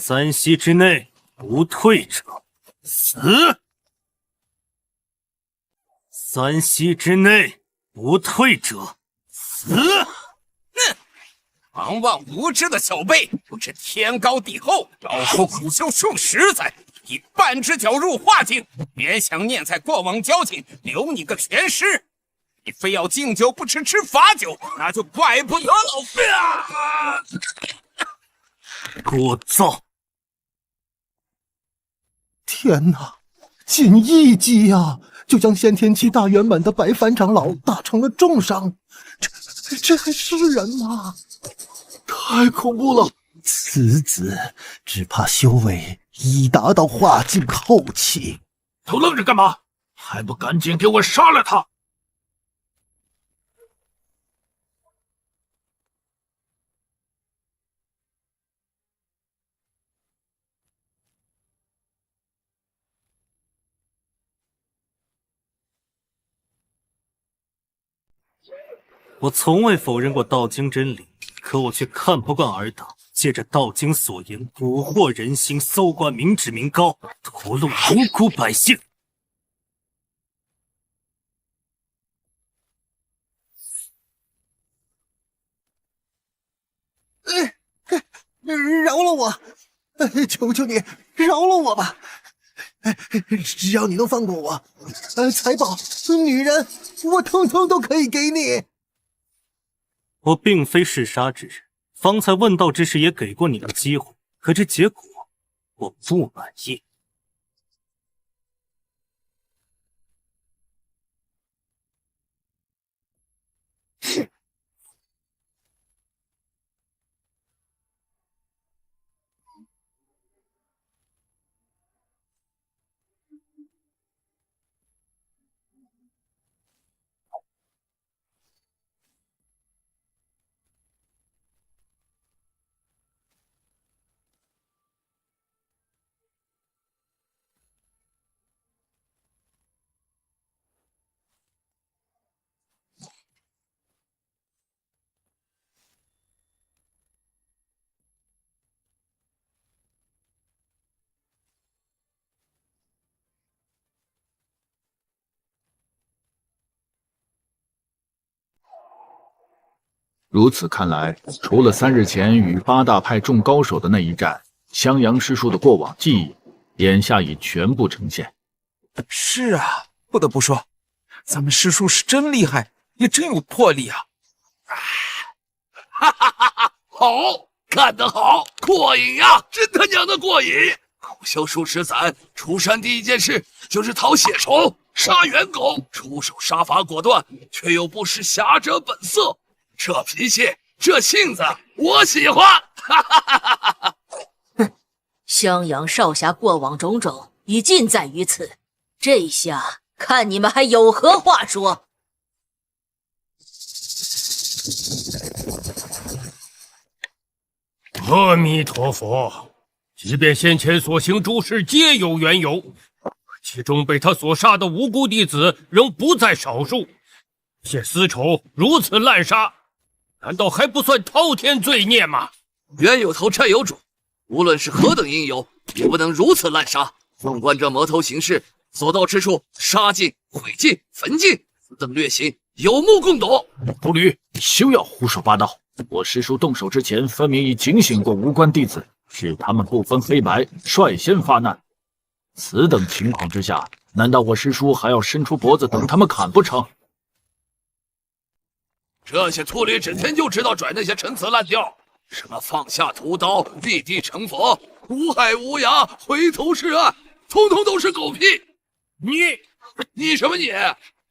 3息之内不退者死！3息之内不退者死！狂妄无知的小辈，不知天高地厚，老夫苦修数十载，以半只脚入化境，别想念在过往交情，留你个全尸。你非要敬酒不吃罚酒，那就怪不得老夫啊！聒噪！天哪，仅一击呀，就将先天期大圆满的白帆长老打成了重伤，这还是人吗？太恐怖了！此子只怕修为已达到化境后期。都愣着干嘛？还不赶紧给我杀了他！我从未否认过道经真理，可我却看不惯尔等借着道经所言蛊惑人心，搜刮民脂民膏，屠戮无辜百姓。饶了我！求求你，饶了我吧！只要你能放过我，财宝、女人，我统统都可以给你。我并非嗜杀之人，方才问道之时也给过你个机会，可这结果我不满意。如此看来，除了3日前与8大派众高手的那一战，襄阳师叔的过往记忆，眼下已全部呈现。是啊，不得不说，咱们师叔是真厉害，也真有魄力啊！哈哈哈哈！好，干得好，过瘾呀，真他娘的过瘾！狗修数十载，出山第一件事就是讨血仇，杀猿狗，出手杀伐果断，却又不失侠者本色。这脾气，这性子，我喜欢！哈哈哈哈哈！哼，襄阳少侠过往种种已尽在于此，这下看你们还有何话说？阿弥陀佛，即便先前所行诸事皆有缘由，其中被他所杀的无辜弟子仍不在少数。这些私仇如此滥杀，难道还不算滔天罪孽吗？冤有头债有主，无论是何等因由，也不能如此滥杀。纵观这魔头行事，所到之处，杀尽、毁尽、焚尽，此等劣行，有目共睹。秃驴，你休要胡说八道！我师叔动手之前，分明已警醒过无关弟子，是他们不分黑白，率先发难。此等情况之下，难道我师叔还要伸出脖子等他们砍不成？这些秃驴整天就知道拽那些陈词滥调，什么放下屠刀，立地成佛，无害无涯，回头是岸，通通都是狗屁！你什么你？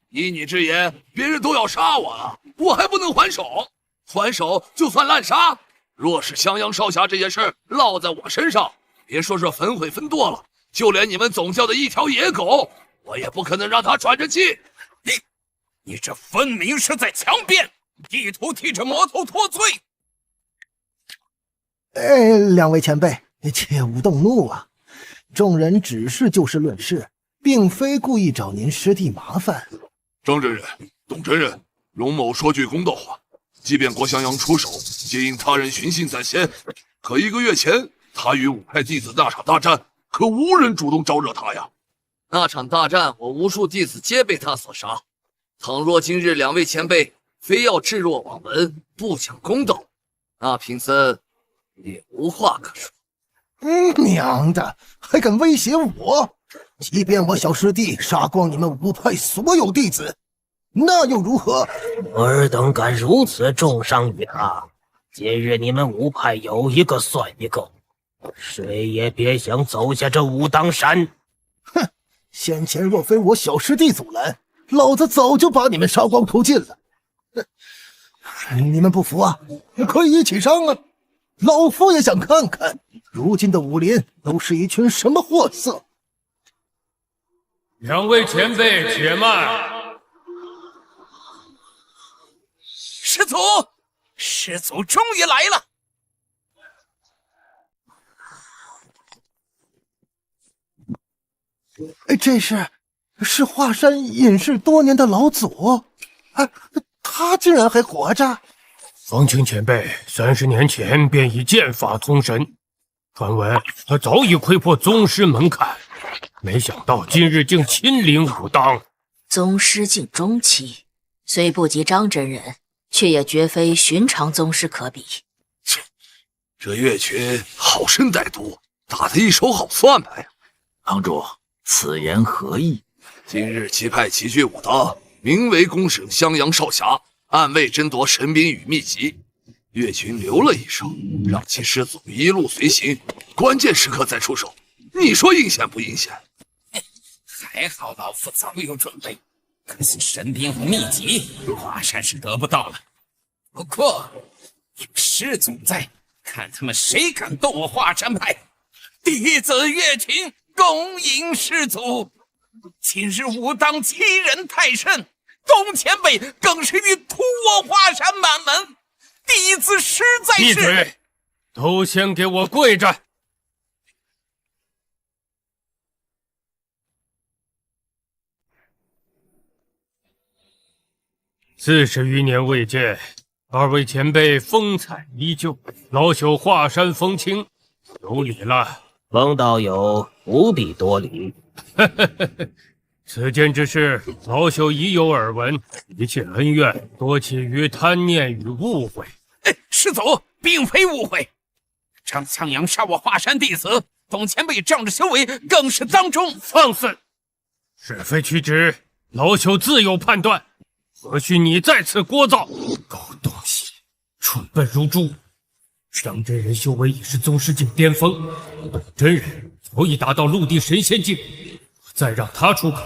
依你之言，别人都要杀我了，我还不能还手？还手就算滥杀。若是襄阳少侠这件事落在我身上，别说是焚毁分舵了，就连你们总教的一条野狗，我也不可能让他喘着气。你这分明是在强辩，意图替这魔头脱罪。两位前辈，切勿动怒啊！众人只是就事论事，并非故意找您师弟麻烦。张真人、董真人，容某说句公道话。即便郭襄阳出手，皆因他人寻衅在先。可1个月前，他与5派弟子那场大战，可无人主动招惹他呀。那场大战，我无数弟子皆被他所杀。倘若今日2位前辈非要置若罔闻，不讲公道，那贫僧也无话可说。娘的，还敢威胁我！即便我小师弟杀光你们5派所有弟子，那又如何？尔等敢如此重伤于他，今日你们5派有一个算一个，谁也别想走下这武当山。哼，先前若非我小师弟阻拦，老子早就把你们杀光屠尽了。你们不服啊？可以一起上啊！老夫也想看看，如今的武林都是一群什么货色。2位前辈，且慢。师祖，师祖终于来了。这是华山隐世多年的老祖，他竟然还活着。方清前辈30年前便已剑法通神，传闻他早已窥破宗师门槛，没想到今日竟亲临武当。宗师境中期，虽不及张真人，却也绝非寻常宗师可比。切，这岳群好生歹毒，打得一手好算盘呀！堂主，此言何意？今日其派齐聚武当，名为公审襄阳少侠，暗卫争夺神兵与秘籍。岳群留了一手，让其师祖一路随行，关键时刻再出手。你说阴险不阴险？还好老夫早有准备，可惜神兵和秘籍华山是得不到了。不过有师祖在，看他们谁敢动我华山派。弟子岳群恭迎师祖。今日武当欺人太甚，董前辈更是欲屠我华山满门，弟子实在是……闭嘴！都先给我跪着！40余年未见，2位前辈风采依旧，老朽华山风清，有礼了。冯道友不必多礼。此件之事，老朽已有耳闻，一切恩怨多起于贪念与误会。师祖，并非误会。张向阳杀我华山弟子，董前辈仗着修为，更是当中放肆！是非曲直，老朽自有判断，何须你在此聒噪？狗东西，蠢笨如猪！张真人修为已是宗师境巅峰，本真人早已达到陆地神仙境，再让他出口，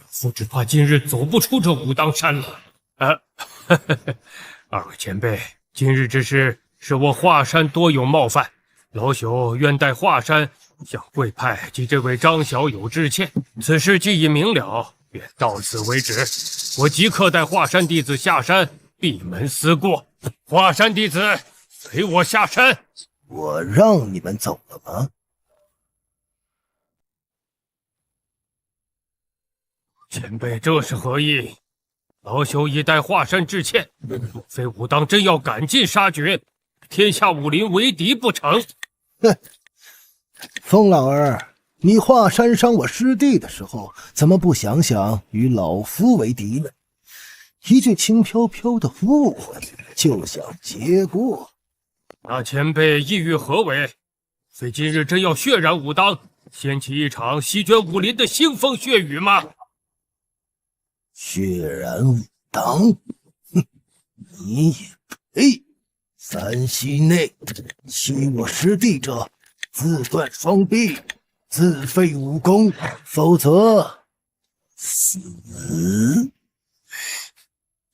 父只怕今日走不出这武当山了。二位前辈，今日之事是我华山多有冒犯，老朽愿代华山向贵派及这位张小友致歉。此事既已明了，便到此为止。我即刻带华山弟子下山闭门思过。华山弟子，随我下山。我让你们走了吗？前辈这是何意？老朽已代华山致歉，若非武当真要赶尽杀绝，天下武林为敌不成？哼，风老儿，你华山伤我师弟的时候，怎么不想想与老夫为敌呢？一句轻飘飘的误会就想结过，那前辈意欲何为？非今日真要血染武当，掀起一场席卷武林的腥风血雨吗？血染武当，哼，你也配！3息内欺我师弟者，自断双臂，自废武功，否则死！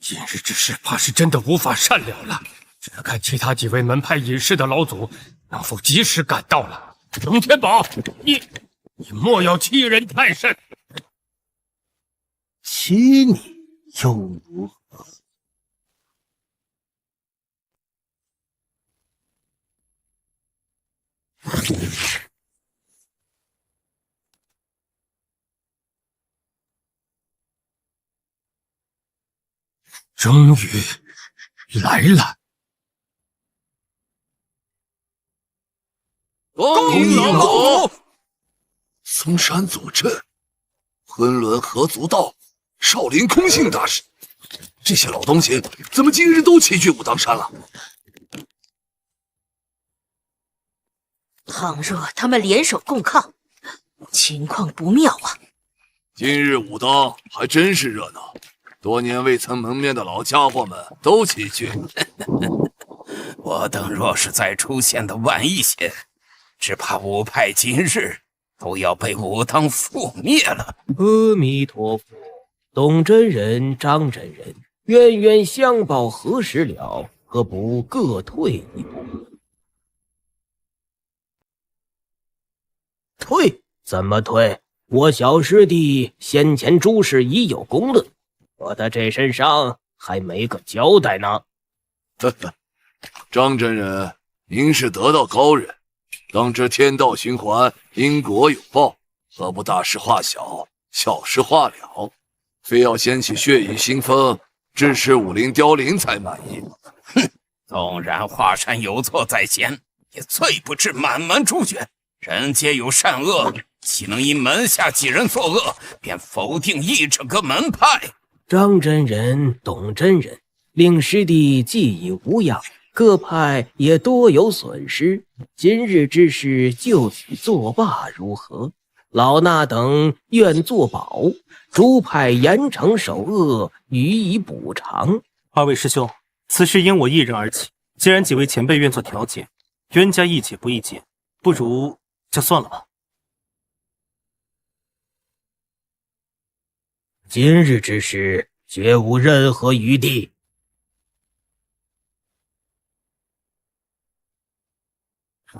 今日之事怕是真的无法善了了，只看其他几位门派隐士的老祖能否及时赶到了。龙天宝，你莫要欺人太甚！欺你又如何？终于来了！恭迎老祖！嵩山左镇，昆仑合足道，少林空性大师，这些老东西怎么今日都齐聚武当山了？倘若他们联手共抗，情况不妙啊！今日武当还真是热闹，多年未曾蒙面的老家伙们都齐聚。我等若是再出现的晚一些，只怕武派今日都要被武当覆灭了。阿弥陀佛，董真人、张真人，冤冤相报何时了？何不各退一步？退？怎么退？我小师弟先前诸事已有公论，我的这身伤还没个交代呢。张真人，您是得道高人，当知天道循环，因果有报，何不大事化小，小事化了？非要掀起血雨腥风，致使武林凋零才满意。哼，纵然华山有错在先，也罪不至满门诛绝。人皆有善恶，岂能因门下几人作恶，便否定一整个门派？张真人、董真人，令师弟既已无恙，各派也多有损失。今日之事就此作罢如何？老衲等愿作保，诸派严惩首恶，予以补偿。二位师兄，此事因我一人而起，既然几位前辈愿做调解，冤家宜解不宜结，不如就算了吧。今日之事绝无任何余地。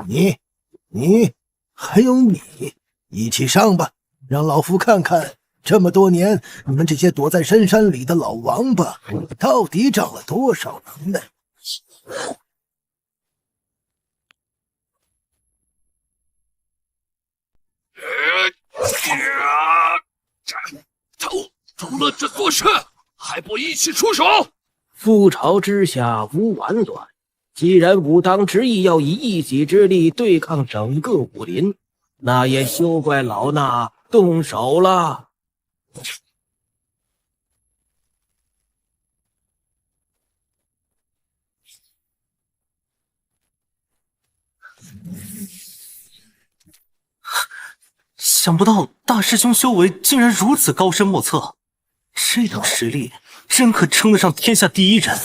你还有你，一起上吧，让老夫看看这么多年你们这些躲在深山里的老王八到底长了多少能耐。投了这座山，还不一起出手？覆巢之下无完卵。既然武当执意要以一己之力对抗整个武林，那也休怪老衲动手了。想不到大师兄修为竟然如此高深莫测，这等实力真可称得上天下第一人。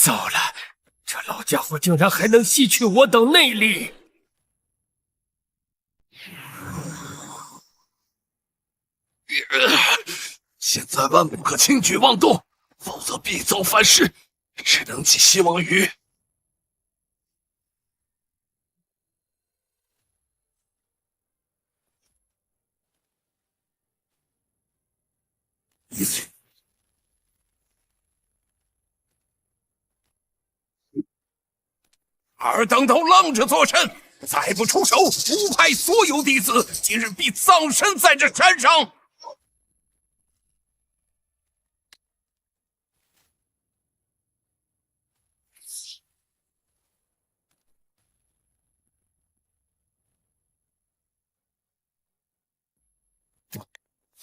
糟了，这老家伙竟然还能吸取我等内力！现在万不可轻举妄动，否则必遭反噬，只能寄希望于尔等都愣着作甚？再不出手，吾派所有弟子今日必葬身在这山上！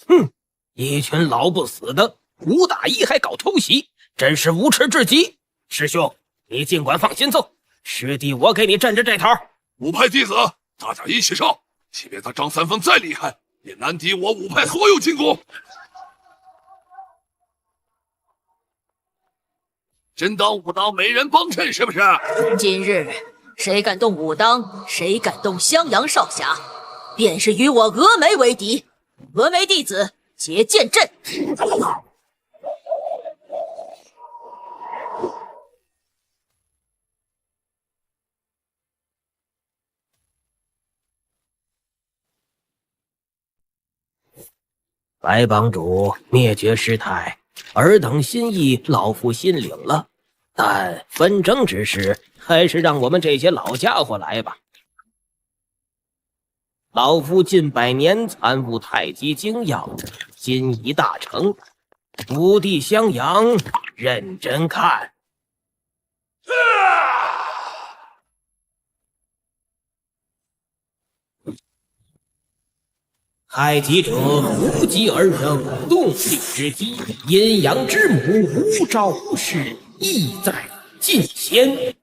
哼，一群老不死的，5打1还搞偷袭，真是无耻至极！师兄，你尽管放心走，师弟我给你镇着这头。五派弟子，大家一起上！即便他张三丰再厉害，也难敌我五派所有进攻。真当武当没人帮衬是不是？今日谁敢动武当，谁敢动襄阳少侠，便是与我峨眉为敌。峨眉弟子结剑阵。白帮主灭绝师太，尔等心意老夫心领了，但纷争之事还是让我们这些老家伙来吧。老夫近100年参悟太极精要，今已大成，五弟襄阳，认真看。太极者，无极而生，动力之基，阴阳之母，无招无式，意在尽先。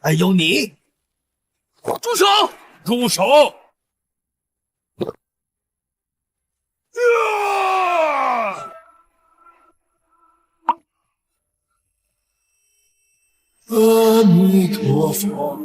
还有你，住手！住手！阿弥陀佛。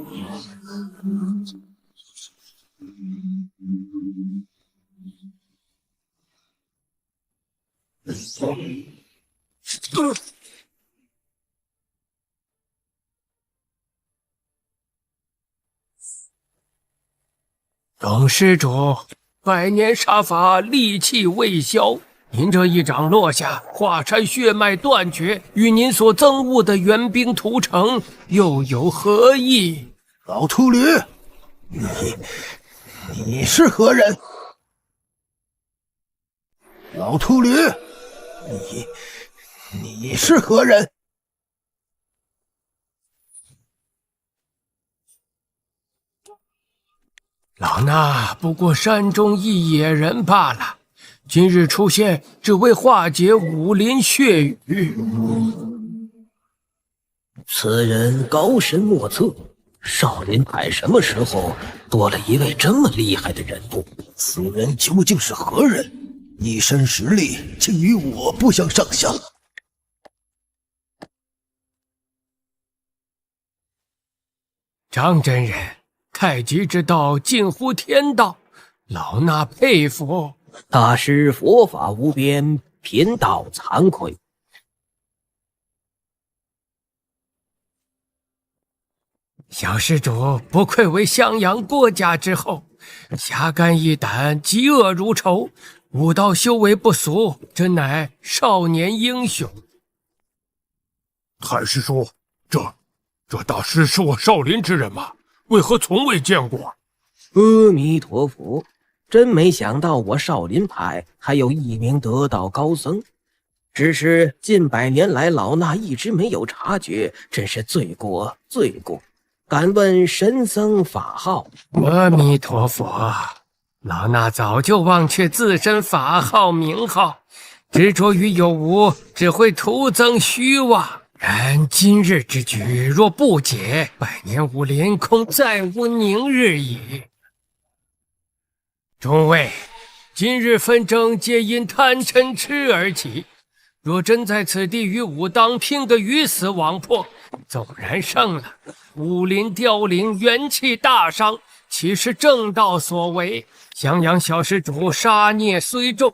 董施主，100年杀伐，戾气未消。您这一掌落下，华山血脉断绝，与您所憎恶的援兵屠城又有何异？老秃驴，你是何人？老秃驴，你是何人？老衲不过山中一野人罢了，今日出现只为化解武林血雨。此人高深莫测，少林派什么时候多了一位这么厉害的人物？此人究竟是何人？一身实力竟与我不相上下。张真人，太极之道近乎天道，老衲佩服。大师佛法无边，贫道惭愧。小施主不愧为襄阳国家之后，侠肝义胆，嫉恶如仇，武道修为不俗，真乃少年英雄。太师叔，这大师是我少林之人吗？为何从未见过？阿弥陀佛，真没想到我少林派还有一名得道高僧，只是近100年来老衲一直没有察觉，真是罪过罪过。敢问神僧法号？阿弥陀佛，老衲早就忘却自身法号名号，执着于有无，只会徒增虚妄。然今日之局若不解，100年武林恐再无宁日矣。众位，今日纷争皆因贪嗔痴而起，若真在此地与武当拼个鱼死网破，纵然胜了，武林凋零，元气大伤，岂是正道所为？襄阳小施主杀孽虽重，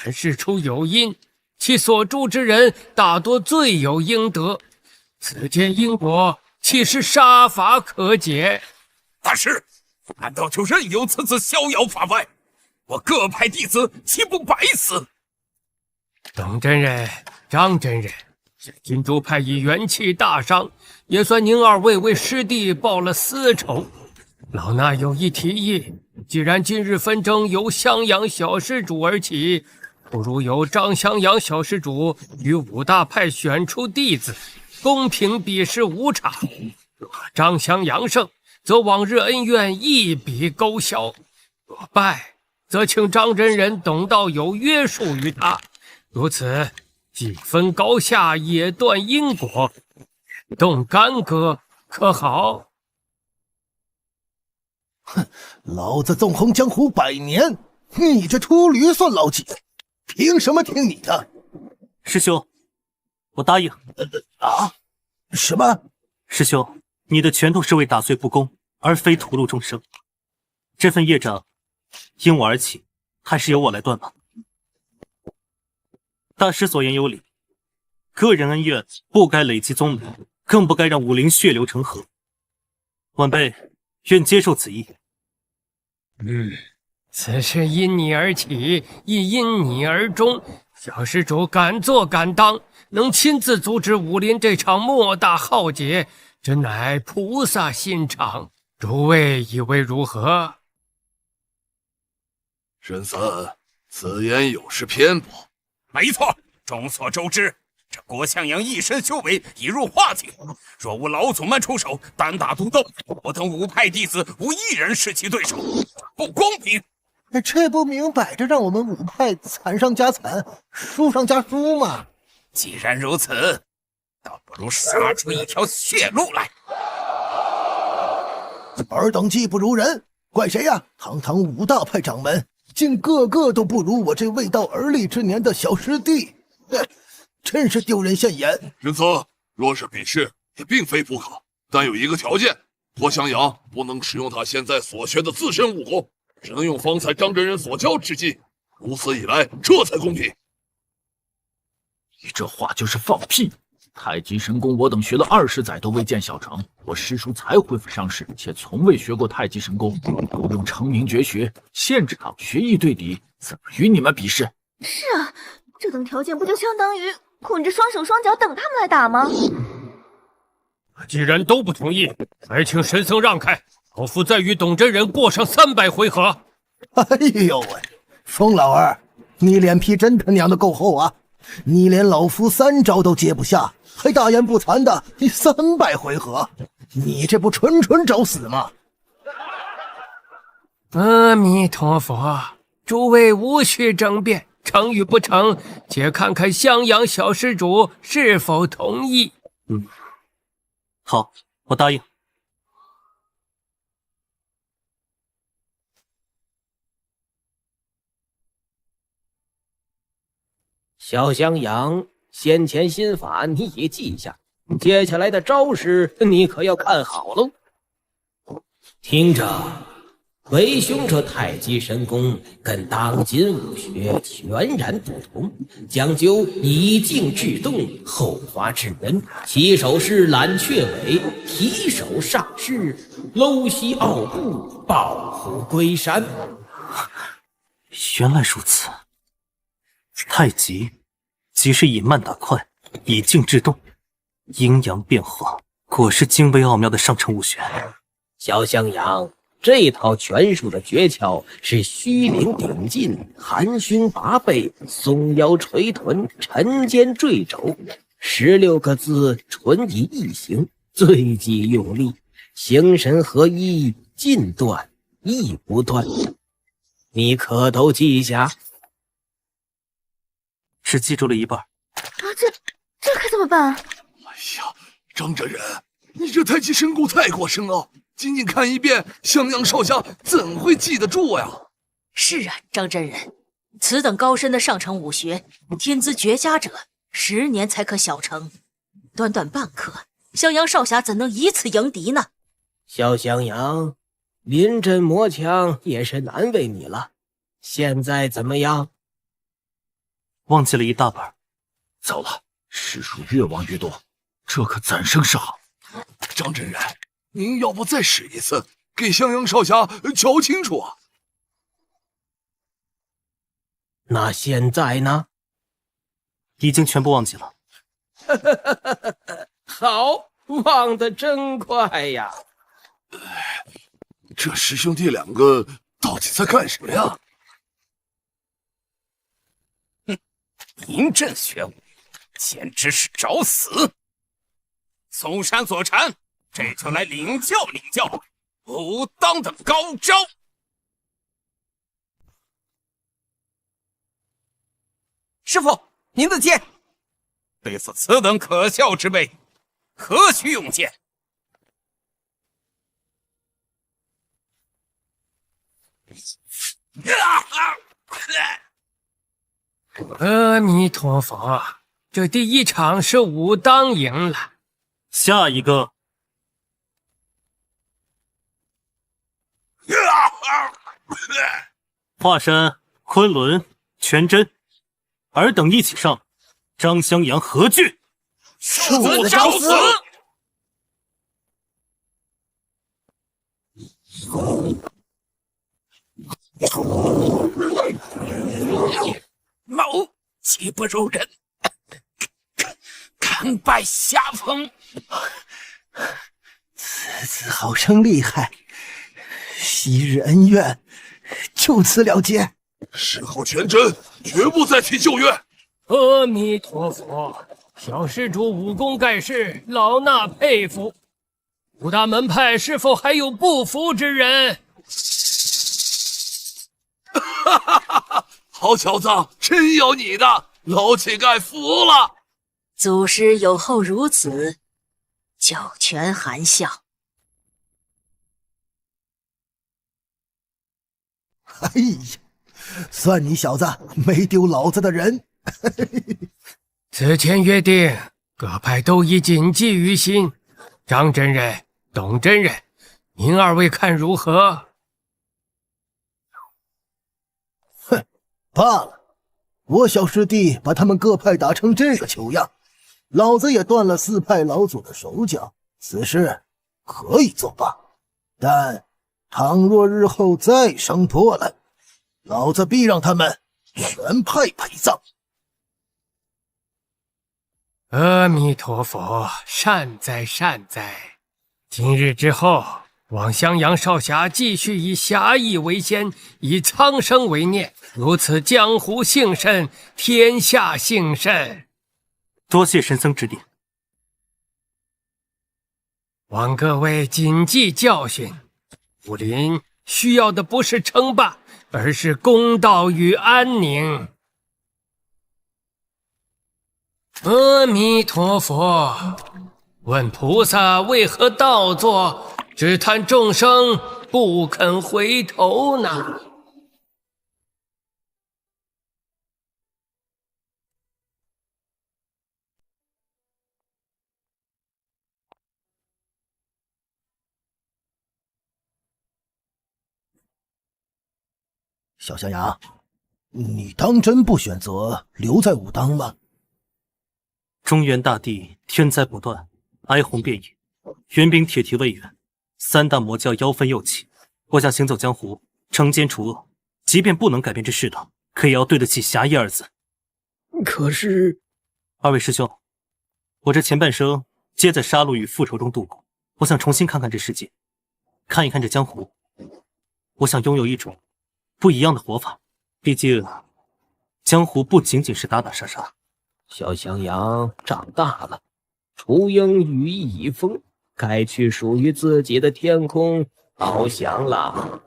但事出有因，其所诛之人大多罪有应得，此间因果岂是杀伐可解？大师，难道就任由此次逍遥法外？我各派弟子岂不白死？董真人、张真人，金珠派以元气大伤，也算您二位为师弟报了私仇。老衲有一提议，既然今日纷争由襄阳小施主而起，不如由张襄阳小施主与5大派选出弟子，公平比试5场。若张襄阳胜，则往日恩怨一笔勾销；若败，则请张真人、董道友约束于他。如此，既分高下，也断因果，动干戈，可好？哼，老子纵横江湖100年，你这秃驴算老几？凭什么听你的？师兄，我答应。什么？师兄，你的拳头是为打碎不公，而非屠戮众生。这份业障因我而起，还是由我来断吧。大师所言有理，个人恩怨不该累积宗门，更不该让武林血流成河。晚辈愿接受此意。此事因你而起，亦因你而终。小施主敢做敢当，能亲自阻止武林这场莫大浩劫，真乃菩萨心肠。诸位以为如何？神僧，此言有失偏颇。没错，众所周知，这郭襄阳一身修为已入化境，若无老祖们出手单打独斗，我等5派弟子无一人是其对手，不公平！这不明摆着让我们5派惨上加惨，输上加输吗？既然如此，倒不如杀出一条血路来。尔等技不如人，怪谁呀？堂堂5大派掌门，竟个个都不如我这未到而立之年的小师弟，真是丢人现眼。仁僧，若是比试，也并非不可，但有一个条件：郭襄阳不能使用他现在所学的自身武功，只能用方才张真人所教之技。如此一来，这才公平。你这话就是放屁！太极神功我等学了20载都未见小成，我师叔才恢复伤势，且从未学过太极神功，不用成名绝学，限制场学艺对敌，怎么与你们比试？是啊，这等条件不就相当于捆着双手双脚等他们来打吗？既然都不同意，还请神僧让开，老夫再与董真人过上300回合。哎呦喂，疯老儿，你脸皮真他娘的够厚啊！你连老夫3招都接不下，还大言不惭的你300回合，你这不纯找死吗？阿弥陀佛，诸位无需争辩，成与不成，且看看襄阳小施主是否同意。好，我答应。小襄阳，先前心法你已记下，接下来的招式你可要看好喽。听着，为兄这太极神功跟当今武学全然不同，讲究以静制动，后发制人。起手式揽雀尾，提手上势，搂膝傲步，抱虎归山。原来如此，太极即是以慢打快，以静制动，阴阳变化，果是精微奥妙的上乘武学。小襄阳，这套拳术的诀窍是虚灵顶劲，含胸拔背，松腰垂臀，沉肩坠肘，16个字纯以一形，最忌用力，形神合一，尽断亦不断。你可都记下？只记住了一半。这可怎么办？哎呀，张真人，你这太极神功太过深奥，仅仅看一遍，襄阳少侠怎会记得住呀？是啊，张真人，此等高深的上乘武学，天资绝佳者10年才可小成，短短半刻，襄阳少侠怎能以此迎敌呢？小襄阳，临阵磨枪也是难为你了，现在怎么样？忘记了一大半。糟了，师叔越忘越多，这可暂生是好。张真人，您要不再试一次，给襄阳少侠瞧清楚啊！那现在呢？已经全部忘记了。好，忘得真快呀！这师兄弟两个到底在干什么呀？临阵学武，简直是找死！嵩山左禅，这就来领教领教武当的高招。师傅，您的剑。对付此等可笑之辈，何须用剑？阿弥陀佛，这第一场是武当赢了。下一个。华山、昆仑、全真，尔等一起上，张襄阳何惧？受死找死！某岂不如人，甘拜下风。此子好生厉害，昔日恩怨就此了结。事后全真，绝不再提旧怨。阿弥陀佛，小施主武功盖世，老衲佩服。五大门派是否还有不服之人？哈哈哈哈！好小子，真有你的，老乞丐服了。祖师有后如此，九泉含笑。哎呀，算你小子没丢老子的人。此前约定，各派都已谨记于心。张真人、董真人，您二位看如何？哼，罢了，我小师弟把他们各派打成这个球样，老子也断了4派老祖的手脚，此事可以作罢。但倘若日后再生波澜，老子必让他们全派陪葬。阿弥陀佛，善哉善哉。今日之后，望襄阳少侠继续以侠义为先，以苍生为念，如此江湖幸甚，天下幸甚。多谢神僧指点。望各位谨记教训，武林需要的不是称霸，而是公道与安宁。阿弥陀佛，问菩萨为何倒坐，只叹众生不肯回头呢？小象牙，你当真不选择留在武当吗？中原大地天灾不断，哀鸿遍野，援兵铁蹄未远，三大魔教妖氛又起。我想行走江湖，惩奸除恶，即便不能改变这世道，可也要对得起侠义二字。可是，二位师兄，我这前半生皆在杀戮与复仇中度过，我想重新看看这世界，看一看这江湖。我想拥有一种不一样的活法，毕竟江湖不仅仅是打打杀杀。小翔阳长大了，雏鹰羽翼已丰，该去属于自己的天空翱翔了。